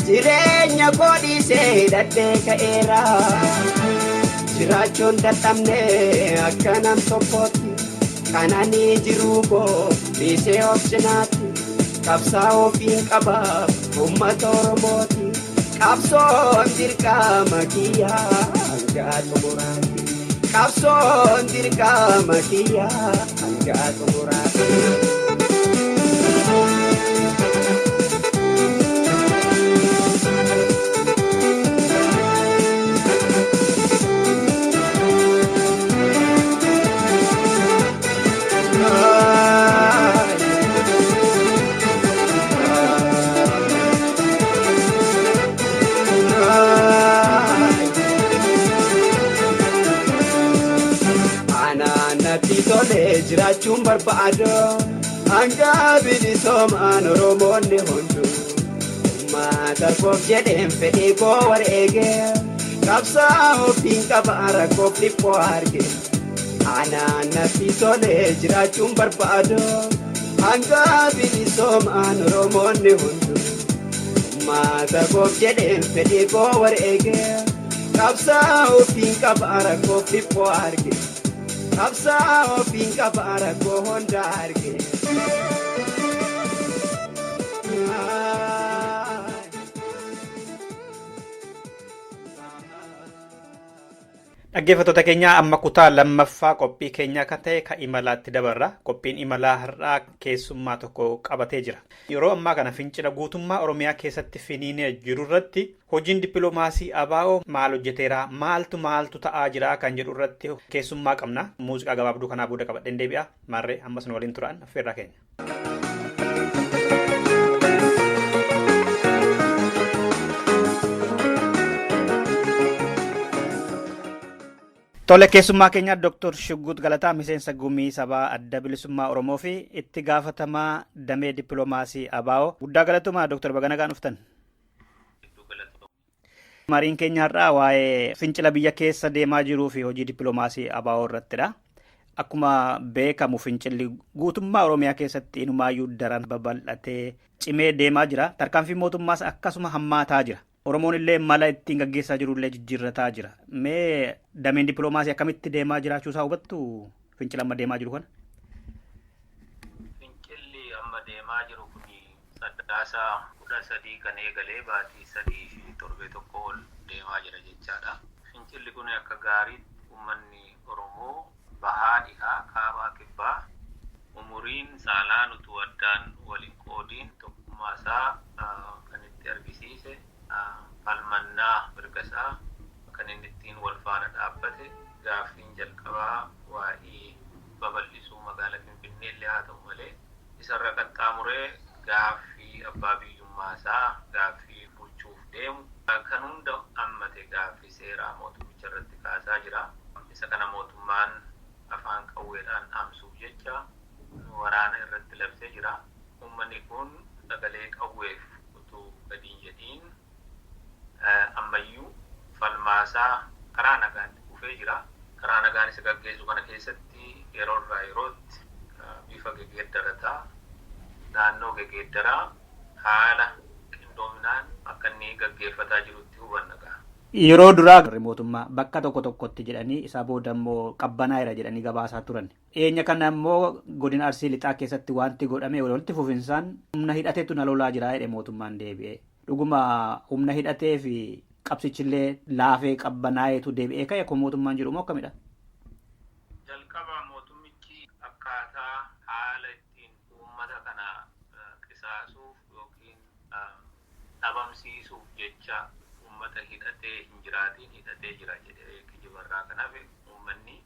Jireenya koodhiisee hidhadhee ka'eera jiraachuun dadhabne akka nam tokkootti kananii jiruu koo dhiisee of cinaatti qabsaa ofiin qaba uummata Oromooti qabsoon dirqama kiyyaa hanga xumuraatti qabsoon dirqama kiyyaa hanga xumuraatti. Jiraachuun barbaadu hanga bilisoomaan Oromoonni hunduu uummata koof jedheen fedhii koo wareegee qabsaa ofiin qaba rakkoof dhiphoo arge anaan natti tolee jiraachuun barbaadu hanga bilisoomaan Oromoonni hunduu uummata koof jedheen fedhii koo wareegee qabsaa ofiin qaba rakkoof dhiphoo arge. Qabsaa ofiin qaba rakkoo hunda arge. Dhaggeeffattoota keenya amma kutaa lammaffaa qophii keenyaa kan ta'e kan imalaatti dabarra. Qophiin imalaa har'aa keessummaa tokko qabatee jira. Yeroo ammaa kana fincila guutummaa Oromiyaa keessatti finiinee jiru irratti hojiin dippiloomaasii ABO maal hojjeteera maaltu ta'aa jira kan jedhu irratti keessummaa qabna. Muuziqaa gabaabduu kanaa booda qabadheen deebi'a. Maarree ammas nu waliin turan affeerraa keenya. Tole keessummaa keenya Dr. Shugguut Galataa miseensa gumii sabaa adda bilisummaa Oromoo fi itti gaafatamaa damee dippiloomaasii ABO. Guddaa galatumaa Dr. Baganagaan dhuftan. Mariin keenya har'aa waa'ee fincila biyya keessa deemaa jiruu fi hojii dippiloomaasii ABO irrattidha. Akkuma beekamu fincilli guutummaa Oromiyaa keessatti inumaayyuu daran babal'atee cimee deemaa jira. Tarkaanfii mootummaas akkasuma hammaataa jira. Oromoon illee mala ittiin gaggeessaa jiru illee jijjiirrataa jira. Mee dameen dippiloomaasii akkamitti deemaa jiraachuu isaa hubattu fincila amma deemaa jiru kana? Fincilli amma deemaa jiru kun Sadaasa 13 kan eegalee baatii 3 fi torbee tokko ol deemaa jira jechaadha. Fincilli kun akka gaarii uummanni Oromoo bahaa dhihaa kaabaa kibbaa umuriin saalaan utuu addaan waliin qoodiin tokkummaasaa kan itti argisiise. Falmannaa mirgasaa kan inni ittiin wal faana dhaabbate gaaffiin jalqabaa waa'ee babal'isuu magaalaa Finfinnee illee haa ta'u malee isarra qaxxaamuree gaaffii abbaa biyyummaasaa gaaffii bulchuuf deemu kan hunda hammate gaaffii seeraa mootummicha irratti kaasaa jira. Isa kana mootummaan afaan qawweedhaan dhaamsuuf jecha waraana irratti labsee jira. Uummanni kun sagalee qawweef utuu gadi hin jedhiin ammayyuu falmaasaa karaa nagaan dhufee jira. Karaa nagaan isa gaggeessu kana keessatti yeroo irraa yerootti bifa geggeeddarataa naannoo geggeeddaraa haala qindoominaan akka inni gaggeeffataa jirutti hubanna ga'a. Yeroo duraa mootummaa bakka tokko tokkotti jedhanii isaa booda immoo qabbanaa'eera jedhanii gabaasaa turan. Eenya kana immoo godina Arsii Lixaa keessatti wanti godhame walitti fufinsaan humna hidhateetu na lolaa jira jedhe mootummaan deebi'ee. Dhuguma humna hidhatee fi qabsichillee laafee qabbanaa'eetu deebi'ee ka'e kun mootummaan jedhu moo akkamidha? Jalqaba mootummichi akkaataa haala ittiin uummata kana qisaasuuf yookiin dhabamsiisuuf jecha uummata hidhatee hin jiraatiin hidhatee jira jedhee kijibarraa kanaaf uummanni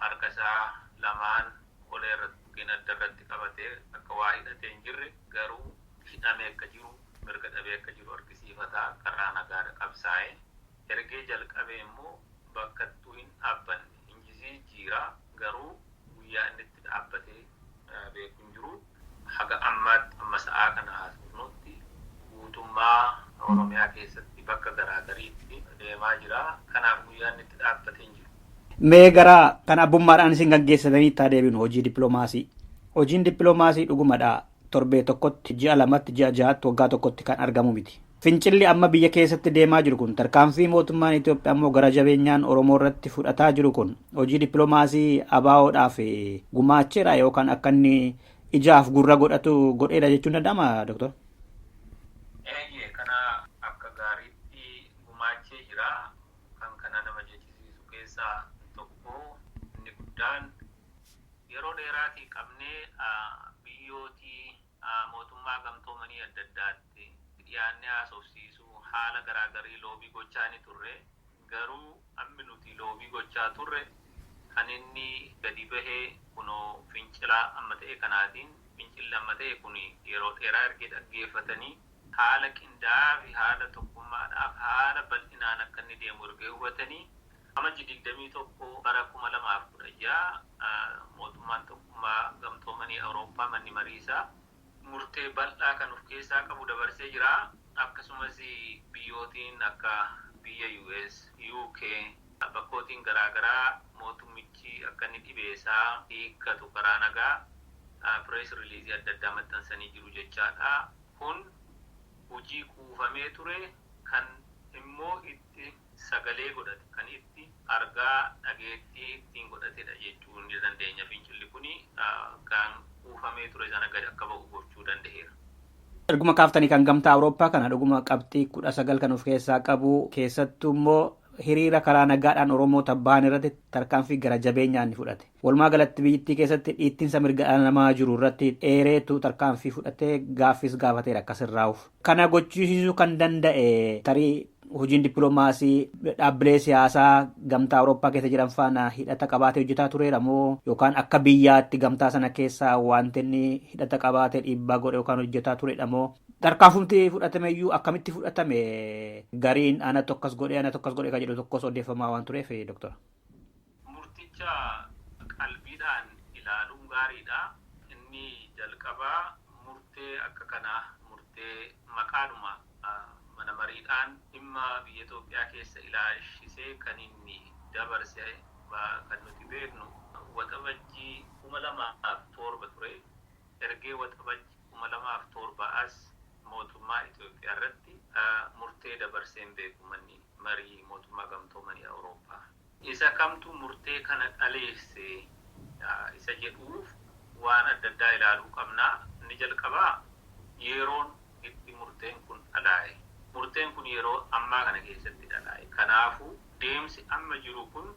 harka isaa lamaan qolee irratti adda irratti qabatee akka waa hidhatee hin jirre garuu hidhamee akka jiru mirga dhabee akka jiru argisiifataa karaa nagaadha qabsaa'ee ergee jalqabee immoo bakka hin dhaabbanne injisii jiraa garuu guyyaa inni itti dhaabbatee beeku hin jiru haga ammaatti amma sa'aa kana haasofnutti guutummaa Oromiyaa keessatti bakka garaagariitti deemaa jira. Kanaaf guyyaa inni itti dhaabbatee hin jiru. Mee gara kan abbummaadhaan isin gaggeessitanii itti adeemnu hojii dippiloomaasii. Hojiin dippiloomaasii dhugumadha. Torbee tokkotti ji'a lamatti ji'a ja'atti waggaa tokkotti kan argamu miti. Fincilli amma biyya keessatti deemaa jiru kun tarkaanfii mootummaan Itoophiyaa immoo gara jabeenyaan Oromoo irratti fudhataa jiru kun hojii dippiloomaasii ABO'dhaaf gumaacheera yookaan akka inni ijaaf gurra godhatu godheedha jechuun danda'ama Doktor? Kana akka gaariitti gumaachee jira. Kan kana nama jechisiisu keessaa tokko inni guddaan yeroo dheeraatii qabnee biyyootii mootummaa gamtoomanii adda addaatti dhiyaannee haasofsiisuu haala garaagarii loobii gochaa ni turre. Garuu ammi nuti loobii gochaa turre kan inni gadi bahee kunoo fincilaa amma ta'e kanaatiin fincilli amma ta'e kun yeroo dheeraa ergee dhaggeeffatanii haala qindaa'aa fi haala tokkummaadhaaf haala bal'inaan akka inni deemu ergee hubatanii amajji 21 bara 2016 mootummaan tokkummaa gamtoomanii Awurooppaa manni mariisaa murtee bal'aa kan of keessaa qabu dabarsee jira. Akkasumas biyyootiin akka biyya US, UK bakkootiin garaagaraa mootummichi akka inni dhibeessaa hiikkatu karaa nagaa pirees riiliizii adda addaa maxxansanii jiru jechaadha. Kun hojii kuufamee ture kan immoo itti sagalee godhate kan itti argaa dhageettii ittiin godhatedha jechuun ni dandeenya. Fincilli kuni kan kuufamee ture sana gadi akka ba'u gochuu danda'eera. Dhuguma kaaftanii kan gamtaa Awurooppaa kana dhuguma qabxii 19 kan of keessaa qabu keessattuu immoo hiriira karaa nagaadhaan Oromoota ba'an irratti tarkaanfii gara jabeenyaan ni fudhate. Walumaa galatti biyyattii keessatti dhiittinsa mirga dhala namaa jiru irratti dheereetu tarkaanfii fudhatee gaaffis gaafateera akkasirraa'uuf. Kana gochisiisuu kan danda'e tarii hojiin dippiloomaasii dhaabbilee siyaasaa gamtaa Awurooppaa keessa jiran faana hidhata qabaatee hojjetaa tureera moo yookaan akka biyyaatti gamtaa sana keessaa wanti inni hidhata qabaatee dhiibbaa godhe yookaan hojjetaa turedha moo tarkaanfumti fudhatame iyyuu akkamitti fudhatame gariin ana tokkos godhe kan jedhu tokkos odeeffamaa waan tureef Doktor. Murticha qalbiidhaan ilaaluun gaariidha. Inni jalqabaa murtee akka kanaa murtee maqaadhuma mana mariidhaan dhimma biyya Itoophiyaa keessa ilaalchisee kan inni dabarse kan nuti beeknu waxabajjii 2007 ture. Ergee waxabajjii 2007 as mootummaa Itoophiyaa irratti murtee dabarseen beeku manni marii mootummaa gamtoomanii Awurooppaa. Isa kamtu murtee kana dhaleesse isa jedhuuf waan adda addaa ilaaluu qabna. Inni jalqabaa yeroon itti murteen kun dhalaa'e. Murteen kun yeroo ammaa kana keessatti dhalaa'e. Kanaafuu deemsi amma jiru kun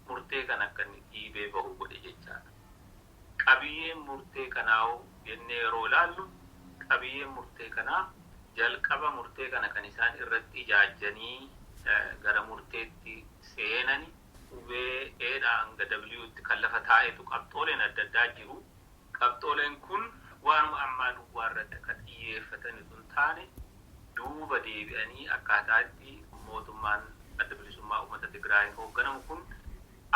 murtee kana akka inni dhiibee bahu godhe jechaadha. Qabiyyeen murtee kanaa jennee yeroo ilaallu qabiyyeen murtee kanaa jalqaba murtee kana kan isaan irratti ijaajjanii gara murteetti seenani qubee eedhaa hanga W'tti kan lafa taa'etu qabxooleen adda addaa jiru. Qabxooleen kun waanuma ammaa duwwaa irratti akka xiyyeeffatanii tun taane duuba deebi'anii akkaataatti mootummaan adda bilisummaa uummata Tigraay hoogganamu kun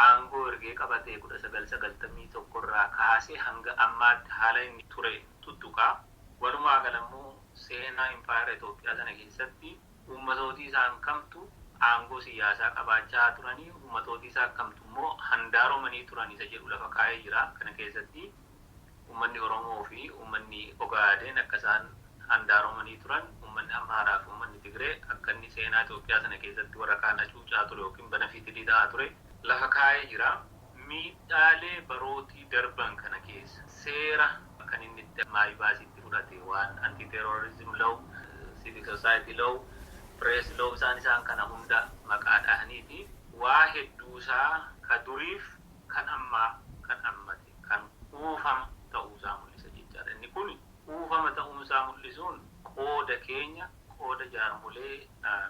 aangoo ergee qabatee 1991 irraa kaasee hanga ammaatti haala inni ture tuttuqaa. Walumaa galammoo seenaa impaayera Itoophiyaa sana keessatti uummatootii isaan kamtu aangoo siyaasaa qabaachaa turanii uummatootii isaan kamtu immoo handaaromanii turan isa jedhu lafa kaa'ee jira. Kana keessatti uummanni Oromoo fi uummanni Ogaadeen akka isaan handaaromanii turan uummanni Amaaraa fi uummanni Tigree akka inni seenaa Itoophiyaa sana keessatti warra kaan hacuucaa ture yookiin benefiitii ta'aa ture lafa kaa'ee jira. Miidhaalee barootii darban kana keessa seera kan inni maayibaasitti fudhate waan anti-terrorism law, civic society law, press law isaan kana hunda maqaa dhahaniiti waa hedduusaa ka duriif kan ammaa kan ammate kan kuufama ta'uusaa mul'isa jechaadha. Inni kun kuufama ta'uusaa mul'isuun qooda keenya qooda jaarmolee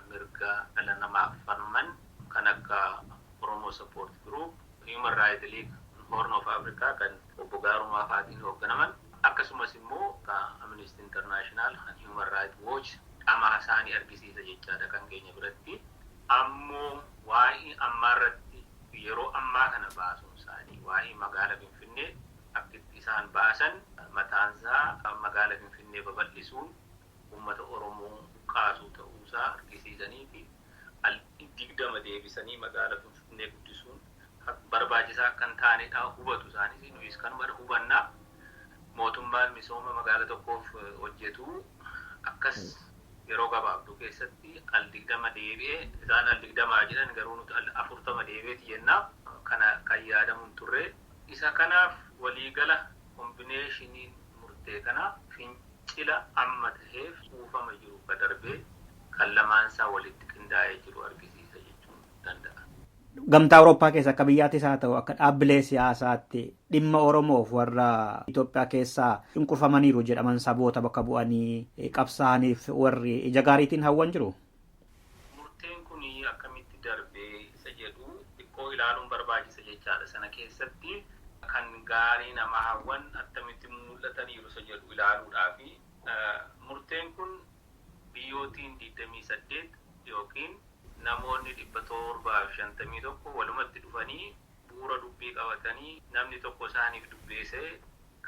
mirga dhala namaaf falman kan akka Oromo Support Group, Human Rights League, Horn of Africa kan obbo Gaarumaa fa'aatiin hoogganaman akkasumas immoo Amnesty International and Human Rights Watch qaama isaanii argisiisa jechaadha kan keenya biratti. Ammoo waa'ee ammaarratti yeroo ammaa kana baasuun isaanii waa'ee magaalaa Finfinnee akkitti isaan baasan mataansaa magaalaa Finfinnee babal'isuun uummata Oromoo kaasuu ta'uusaa argisiisaniiti. Digdama deebisanii magaalaa Finfinnee guddisuun barbaachisaa kan taanedha hubatu isaanii nuyis kanuma hubannaa. Mootummaan misooma magaalaa tokkoof hojjetu akkas yeroo gabaabduu keessatti al 20 deebi'ee isaan al 20 jedhan garuu nuti al 40 deebi'eeti jennaa kana kan yaadamuun turre isa kanaaf waliigala kombineeshinii murtee kana fincila amma ta'eef kuufama jiru ka darbee kan lamaansaa walitti qindaa'ee jiru argisiisa jechuun danda'a. Gamtaa Awurooppaa keessa akka biyyaattis haa ta'u akka dhaabbilee siyaasaatti dhimma Oromoof warra Itoophiyaa keessaa cunqurfamaniiru jedhaman saboota bakka bu'anii qabsaa'aniif warri ija gaariitiin hawwan jiru. Murteen kun akkamitti darbee isa jedhu xiqqoo ilaaluun barbaachisa jechaadha. Sana keessatti kan gaarii nama hawwan akkamitti mul'ataniiru isa jedhu ilaaluudhaafi murteen kun biyyootiin 28 yookiin namoonni 751 walumatti dhufanii bu'uura dubbii qabatanii namni tokko isaaniif dubbeessee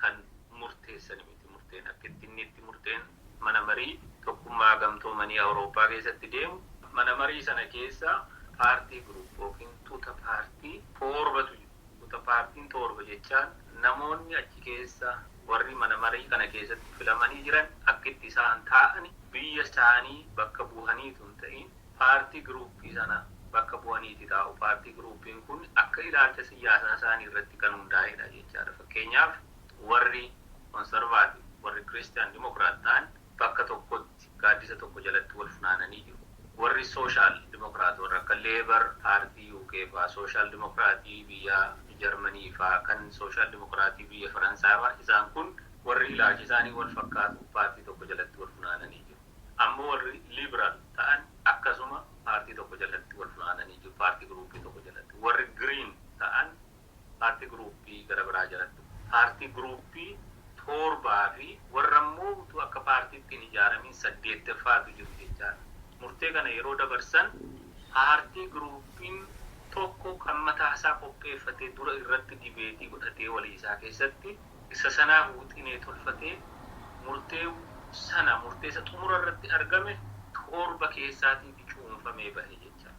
kan murteessan miti. Murteen akka itti murteen mana marii tokkummaa gamtoomanii Awurooppaa keessatti deemu mana marii sana keessa paartii gruup yookiin tuuta paartii torbatu jiru. Tuuta paartiin torba jechaan namoonni achi keessa warri mana marii kana keessatti filamanii jiran akka itti isaan taa'ani biyya isaanii bakka bu'aniitu hin ta'in paartii gruuppii sana bakka bu'aniiti taa'u. Paartii gruuppiin kun akka ilaalcha siyaasaa isaanii irratti kan hundaa'edha jechaadha. Fakkeenyaaf warri konservaatif warri kiristiyaan dimokiraat ta'an bakka tokkotti gaaddisa tokko jalatti wal funaananii jiru. Warri sooshaal dimokiraat warra akka leebar paartii UK fa'aa sooshaal dimokiraatii biyya Jarmanii fa'aa kan sooshaal dimokiraatii biyya Faransaay fa'aa isaan kun warri ilaalchi isaanii wal fakkaatu paartii tokko jalatti wal funaananii jiru. Ammoo warri liberaal ta'an akkasuma paartii tokko jalatti wal funaananii jiru. Paartii gruuppii tokko jalatti. Warri giriin ta'an paartii gruuppii gara biraa jalatti. Paartii gruuppii torbaa fi warra immoo utuu akka paartiitti hin ijaaramin 8ffaatu jiru jechaadha. Murtee kana yeroo dabarsan paartii gruuppiin tokko kan mataasaa qopheeffatee dura irratti dibeetii godhatee walii isaa keessatti isa sanaa wuxinee tolfatee murtee sana murteessa xumura irratti argame torba keessaatii cuunfamee bahe jecha.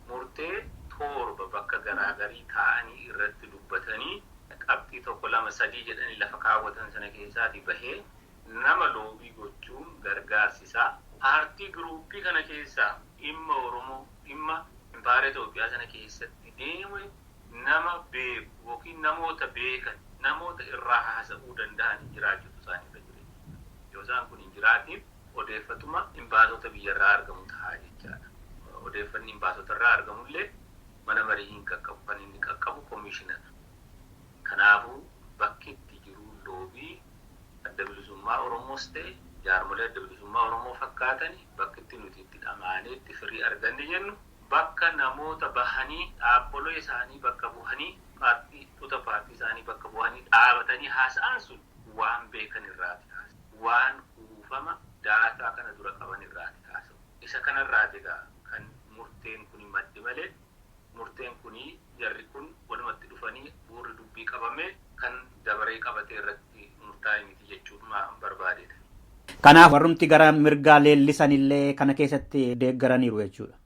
Murtee torba bakka garaagarii taa'anii irratti dubbatanii qabxii tokko lama sadii jedhanii lafa kaawwatan sana keessaatii bahee nama loobii gochuun gargaarsisaa paartii gruuppii kana keessaa dhimma Oromoo dhimma impaayera Itoophiyaa sana keessatti deeme nama beeku yookiin namoota beekan namoota irraa haasa'uu danda'an jiraachuutu isaanii irra jira. Yoo isaan kun hin jiraatiin odeeffatuma imbaasota biyyarraa argamu ta'a jechaadha. Odeeffanni imbaasota irraa argamullee mana marii hin qaqqabu kan inni qaqqabu koomishinara. Kanaafuu bakki itti jiru loobii adda bilisummaa Oromoos ta'e jaarmolee adda bilisummaa Oromoo fakkaatanii bakki itti nuti itti dhamaanee itti firii arganne jennu bakka namoota bahanii dhaabbolee isaanii bakka bu'anii paartii tuuta paartii isaanii bakka bu'anii dhaabatanii haasa'an sun waan beekan irraati haasa'u. Waan kuufama daataa kana dura qaban irraati haasa'u. Isa kanarraati egaa kan murteen kun maddi malee murteen kun jarri kun walumatti dhufanii bu'uurri dubbii qabame kan dabaree qabatee irratti murtaa'e miti jechuudha barbaadeedha. Kanaaf warrumti gara mirgaa leellisanillee kana keessatti deeggaraniiru jechuudha.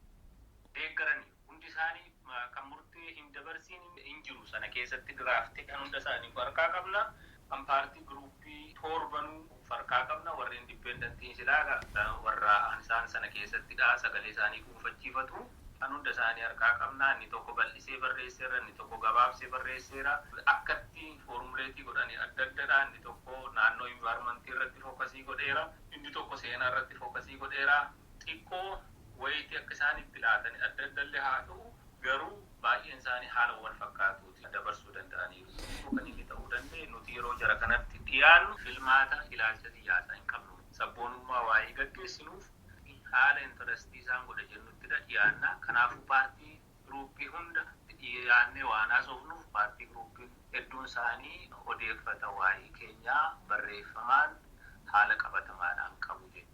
Deeggaranii hundi isaanii kan murtee hin dabarsiin hin jiru sana keessatti diraaftee kan hunda isaanii harkaa qabna. Kan paartii gruuppii torbanuu harkaa qabna. Warri indipendentii silaa warra isaan sana keessattidha sagalee isaanii kuufachiifatu. Kan hunda isaanii harkaa qabna. Inni tokko bal'isee barreesseera, inni tokko gabaabsee barreesseera. Akkatti foormuleetii godhanii adda addadha. Inni tokko naannoo environmentii irratti fookasii godheera. Inni tokko seenaa irratti fookasii godheera. Xiqqoo wayitii akka isaan itti laatan adda addallee haa ta'u garuu baay'een isaanii haala wal fakkaatuuti dabarsuu danda'aniiru. Kan inni ta'uu danda'e nuti yeroo jara kanatti dhiyaannu filmaata ilaalcha siyaasaa hin qabnu. Sabboonummaa waa'ee gaggeessinuuf haala intarastii isaan godha jennuttidha dhiyaannaa. Kanaafuu paartii gruuppii hunda dhiyaannee waan haasofnuuf paartii gruuppiin hedduun isaanii odeeffata waa'ee keenyaa barreeffamaan haala qabatamaadhaan qabu jechuudha.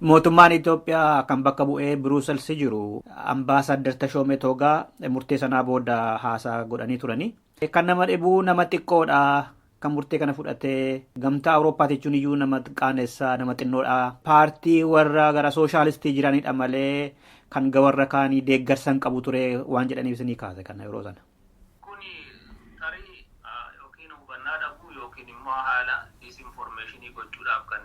Mootummaan Itoophiyaa kan bakka bu'ee Biruuselsi jiru ambaasaddar Tashoomee Toogaa murtee sanaa booda haasaa godhanii turani. Kan nama dhibuu nama xiqqoodha kan murtee kana fudhatee gamtaa Awurooppaa jechuun iyyuu nama qaanessaa nama xinnoodha. Paartii warra gara sooshaalistii jiranidha malee kan warra kaanii deeggarsan qabu ture waan jedhaniif isinii kaase kana yeroo sana. Kuni tarii yookiin hubannaa dhabuu yookiin immoo haala disinformeeshinii gochuudhaaf kan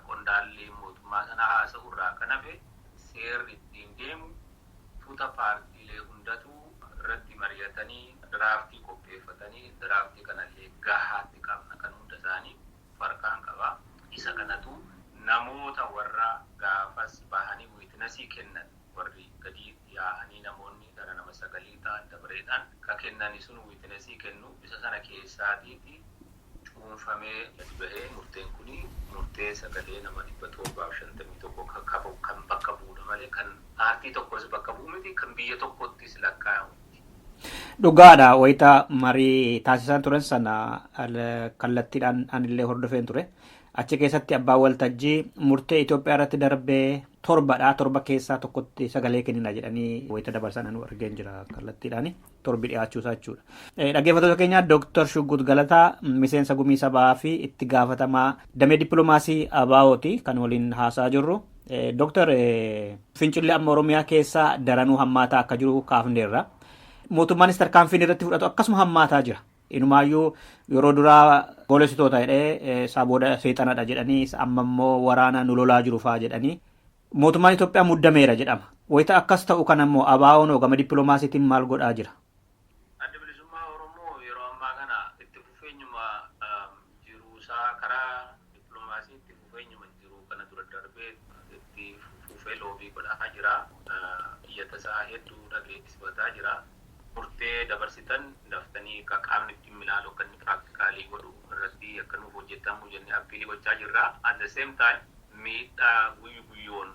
qondaalli mootummaa sana haasa'u irraa kan hafe seerri ittiin deemu tuuta paartiilee hundatu irratti mari'atanii diraaftii qopheeffatanii diraaftii kanallee gahaatti qabna kan hunda isaanii farkaan qaba. Isa kanatu namoota warra gaafas bahanii wiitnasii kennan warri gadi yaa'anii namoonni gara nama 9 ta'an dabareedhaan ka kennani sun wiitnasii kennu isa sana keessaatiiti cuunfamee gadi bahee murteen kuni murtee sagalee nama 751 kan bakka bu'udha malee kan paartii tokkos bakka bu'u miti kan biyya tokkottis lakkaa'amu. Dhugaadha wayita marii taasisan turan sana kallattiidhaan anillee hordofeen ture. Achi keessatti abbaan waltajjii murtee Itoophiyaa irratti darbee torba keessaa tokkotti sagalee kennina jedhanii wayita dabarsan anu argeen jira kallattiidhaan torbi dhiyaachuusaa jechuudha. Dhaggeeffattoota keenya Dr. Shuggut Galataa miseensa gumii sabaa fi itti gaafatamaa damee dippiloomaasii ABO'ti kan waliin haasaa jirru. Dr. Fincilli amma Oromiyaa keessaa daranuu hammaataa akka jiru kaafneerra. Mootummaanis tarkaanfiin irratti fudhatu akkasuma hammaataa jira. Inumaayyuu yeroo duraa poolisiitoota jedhee sabooda seexanadha jedhanii amma immoo waraana nu lolaa jiru fa'aa jedhanii mootummaan Itoophiyaa muddameera jedhama. Wayita akkas ta'u kan ammoo ABO'n gama dippiloomaasiitiin maal godhaa jira? Adda bilisummaa Oromoo yeroo ammaa kana itti fufeenyuma jiruusaa karaa dippiloomaasii itti fufeenyuma jiru kana dura darbee itti fufee loobii godhaa jira. Iyyatasaa hedduu dhageessifataa jira. Murtee dabarsitan daftanii qaamni ittiin ilaalu akka inni piraaktikaali godhu irratti akka nuuf hojjetamu jennee appiilii gochaa jirra. At the same time miidhaa guyyoon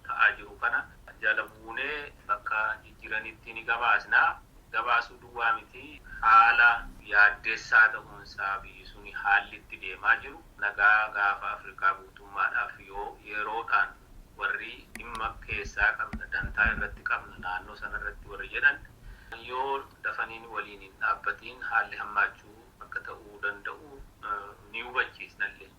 ta'aa jiru kana jala buunee bakka jijjiiranitti ni gabaasna. Gabaasuu duwwaa miti haala yaaddeessaa ta'uunsaa biyyi suni haalli itti deemaa jiru nagaa gaafa Afrikaa guutummaadhaaf yoo yeroodhaan warri dhimma keessaa qabna dantaa irratti qabna naannoo sana irratti warri jedhan yoo dafaniin waliin hin dhaabbatiin haalli hammaachuu akka ta'uu danda'u ni hubachiisnallee.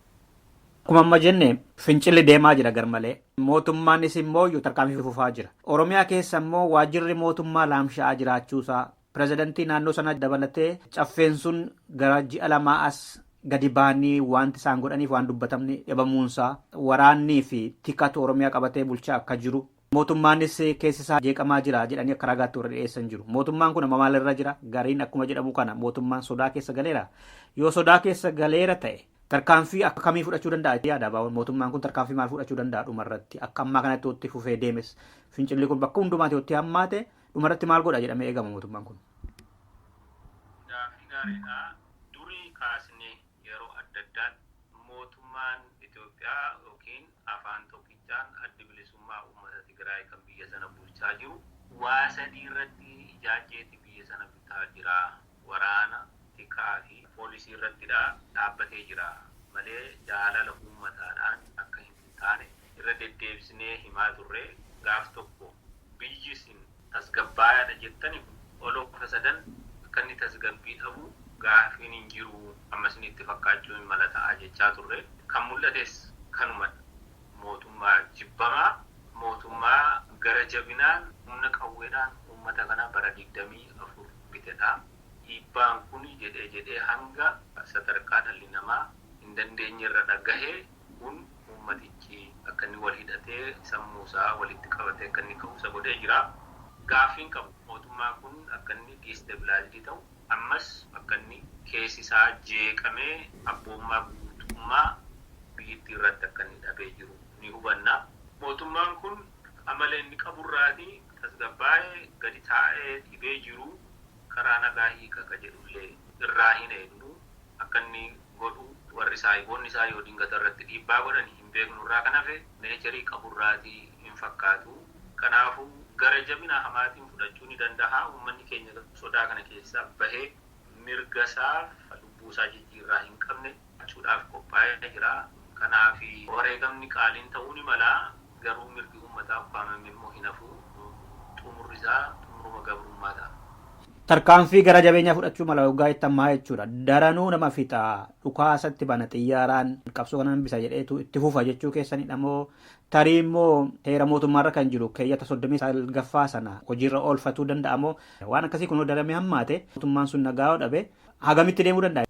Akkuma amma jenne fincilli deemaa jira garmalee. Mootummaanis immoo tarkaanfii fufaa jira. Oromiyaa keessa immoo waajjirri mootummaa laamsha'aa jiraachuusaa pirezidantii naannoo sana dabalatee caffeen sun gara ji'a lamaa as gadi baanii wanti isaan godhaniif waan dubbatamni dhabamuunsaa waraannii fi tikatu Oromiyaa qabatee bulchaa akka jiru. Mootummaanis keessi isaa jeeqamaa jira jedhanii akka ragaatti warra dhiyeessan jiru. Mootummaan kun amma maalirra jira? Gariin akkuma jedhamu kana mootummaan sodaa keessa galeera. Yoo sodaa keessa galeera ta'e tarkaanfii akkamii fudhachuu danda'a yaada ABO'n mootummaan kun tarkaanfii maal fudhachuu danda'a dhumarratti akka ammaa kanatti itti fufee deemes fincilli kun bakka hundumaatti itti hammaate dhumarratti maal godha jedhamee eegama mootummaan kun. Gaaffii gaariidha. Durii kaasnee yeroo adda addaatti mootummaan Itoophiyaa yookiin afaan tokkichaan adda bilisummaa uummata Tigraay kan biyya sana bulchaa jiru waa sadii irratti ijaajjeetti biyya sana bitaa jira. Waraana, tikaa fi poolisii irratti dhaabbatee jira malee jaalala uummataadhaan akka hin taane irra deddeebisnee himaa turre. Gaaf tokko biyyi sin tasgabbaayaadha jettani olof sadan akka inni tasgabbii dhabu gaafiin hin jiru ammas inni itti fakkaachuu hin mala ta'a jechaa turre. Kan mul'ates kanumadha. Mootummaa jibbamaa, mootummaa gara jabinaan humna qawweedhaan uummata kana bara 24 bitedha. Dhiibbaan kun jedhee hanga sadarkaa dhalli namaa hin dandeenye irra dhagahee kun uummatichi akka inni wal hidhatee sammuusaa walitti qabatee akka inni ka'umsa godhee jira. Gaaffiin qabu mootummaan kun akka inni diistabilized ta'u ammas akka inni keessisaa jeeqamee abboommaa guutummaa biyyattii irratti akka inni dhabee jiru ni hubanna. Mootummaan kun amala inni qaburraatii tasgabbaa'ee gadi taa'ee dhibee jiru karaa nagaa hiika akka jedhullee irraa hin eegnu akka inni godhu warri saayiboonni isaa yoo dingata irratti dhiibbaa godhan hin beeknu irraa kan hafe neecharii qaburraatii hin fakkaatu. Kanaafuu gara jabina hamaatiin fudhachuu ni danda'a. Uummanni keenya sodaa kana keessaa bahee mirga isaa lubbuusaa jijjiirraa hin qabne achuudhaaf qophaa'ee jira. Kanaaf wareegamni qaaliin ta'uu ni mala garuu mirgi uummataa ukkaamame immoo hin hafu. Xumurri isaa xumuruma gabrummaa ta'a. Tarkaanfii gara jabeenyaa fudhachuu mala waggaa itti ammaa jechuudha. Daranuu nama fixaa dhukaasatti bana xiyyaaraan qabsoo kanan bisa jedheetu itti fufa jechuu keessanidha moo tarii immoo heera mootummaarra kan jiru keeyyata 39 sana hojiirra oolfatuu danda'a moo waan akkasii kun daramee hammaate mootummaan sun nagaa dhabe hagamitti deemuu danda'a?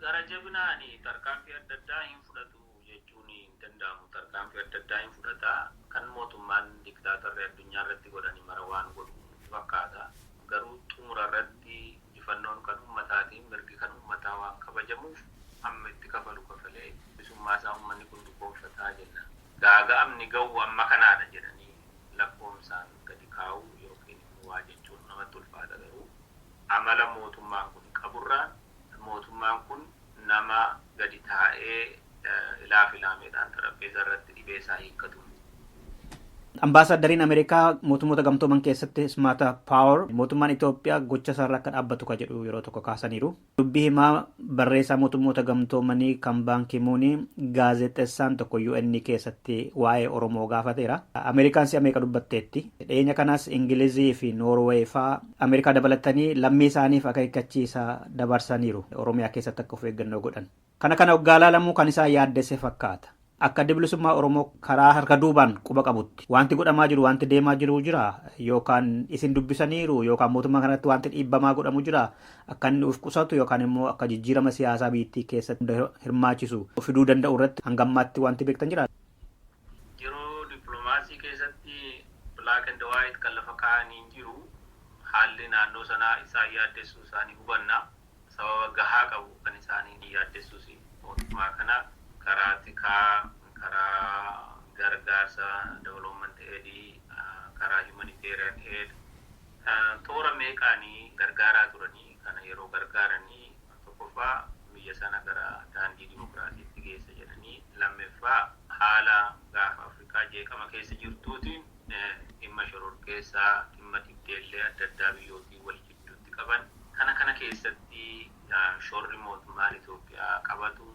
Gara jabinaan tarkaanfii adda addaa hin fudhatu jechuun hin danda'amu. Tarkaanfii adda guddaa hin fudhata. Kan mootummaan diktaatarri addunyaa irratti godhanii mara waan godhu fakkaata. Garuu xumura irratti injifannoon kan ummataatiin mirgi kan ummataa waan kabajamuuf amma itti kafalu kafalee bilisummaa isaa ummanni kun dhugoomsataa jenna. Gaaga'amni ga'u amma kanaadha jedhanii lakkoomsaan gadi kaa'u yookiin waa jechuun namatti ulfaata. Garuu amala mootummaan kun qaburraan mootummaan kun nama gadi taa'ee ilaameedhaan xarapheezaa irratti dhibee isaa hiikkatu. Ambaasaddariin Ameerikaa mootummoota gamtooman keessatti Smaata Paawer mootummaan Itoophiyaa gocha isaarraa akka dhaabbatu ka jedhu yeroo tokko kaasaniiru. Dubbii himaa barreessaa mootummoota gamtoomanii kan Baan Kii Muun gaazexeessaan tokko UN keessatti waa'ee Oromoo gaafateera. Ameerikaan si'a meeqa dubbatteetti. Dhiyeenya kanas Ingilizii fi Noorweey fa'aa Ameerikaa dabalatanii lammii isaaniif akeekkachiisa dabarsaniiru. Oromiyaa keessatti akka of eeggannoo godhan. Kana waggaa laalamuu kan isaan yaaddesse fakkaata. Akka bilisummaa Oromoo karaa harka duubaan quba qabutti wanti godhamaa jiru wanti deemaa jiru jira yookaan isin dubbisaniiru yookaan mootummaa kanatti wanti dhiibbamaa godhamu jira akka inni of qusatu yookaan immoo akka jijjiirama siyaasaa biyyattii keessatti hirmaachisu fiduu danda'u irratti hangammaatti wanti beektan jira. Yeroo dippiloomaasii keessatti black and white kan lafa kaa'anii jiru haalli naannoo sanaa isaan yaaddessuu isaanii hubanna. Sababa gahaa qabu kan isaanii yaaddessuus mootummaa kana karaa tikaa, karaa gargaarsa development aid, karaa humanitarian aid toora meeqaanii gargaaraa turanii kana yeroo gargaaranii tokkoffaa biyya sana gara daandii dimokiraasiitti geessa jedhanii lammaffaa haala gaafa Afrikaa jeeqama keessa jirtuutiin dhimma shororkeessaa dhimma dhibdeellee adda addaa biyyootii wal jidduutti qaban kana keessatti shorri mootummaan Itoophiyaa qabatu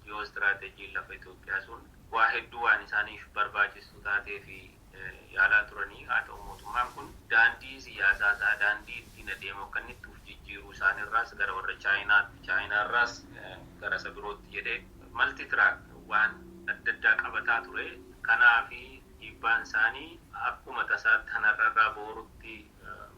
yoo istiraatejii lafa Itoophiyaa sun waa hedduu waan isaaniif barbaachisu taatee fi yaalaa turanii haa ta'u mootummaan kun daandii siyaasaa isaa daandii ittiin adeemu akka inni itti jijjiiruu isaaniirraas gara warra chaayinaarraas gara isa birootti jedhee malti tiraak waan adda addaa qabataa ture. Kanaa fi dhiibbaan isaanii akkuma tasaatti kanarraa boorutti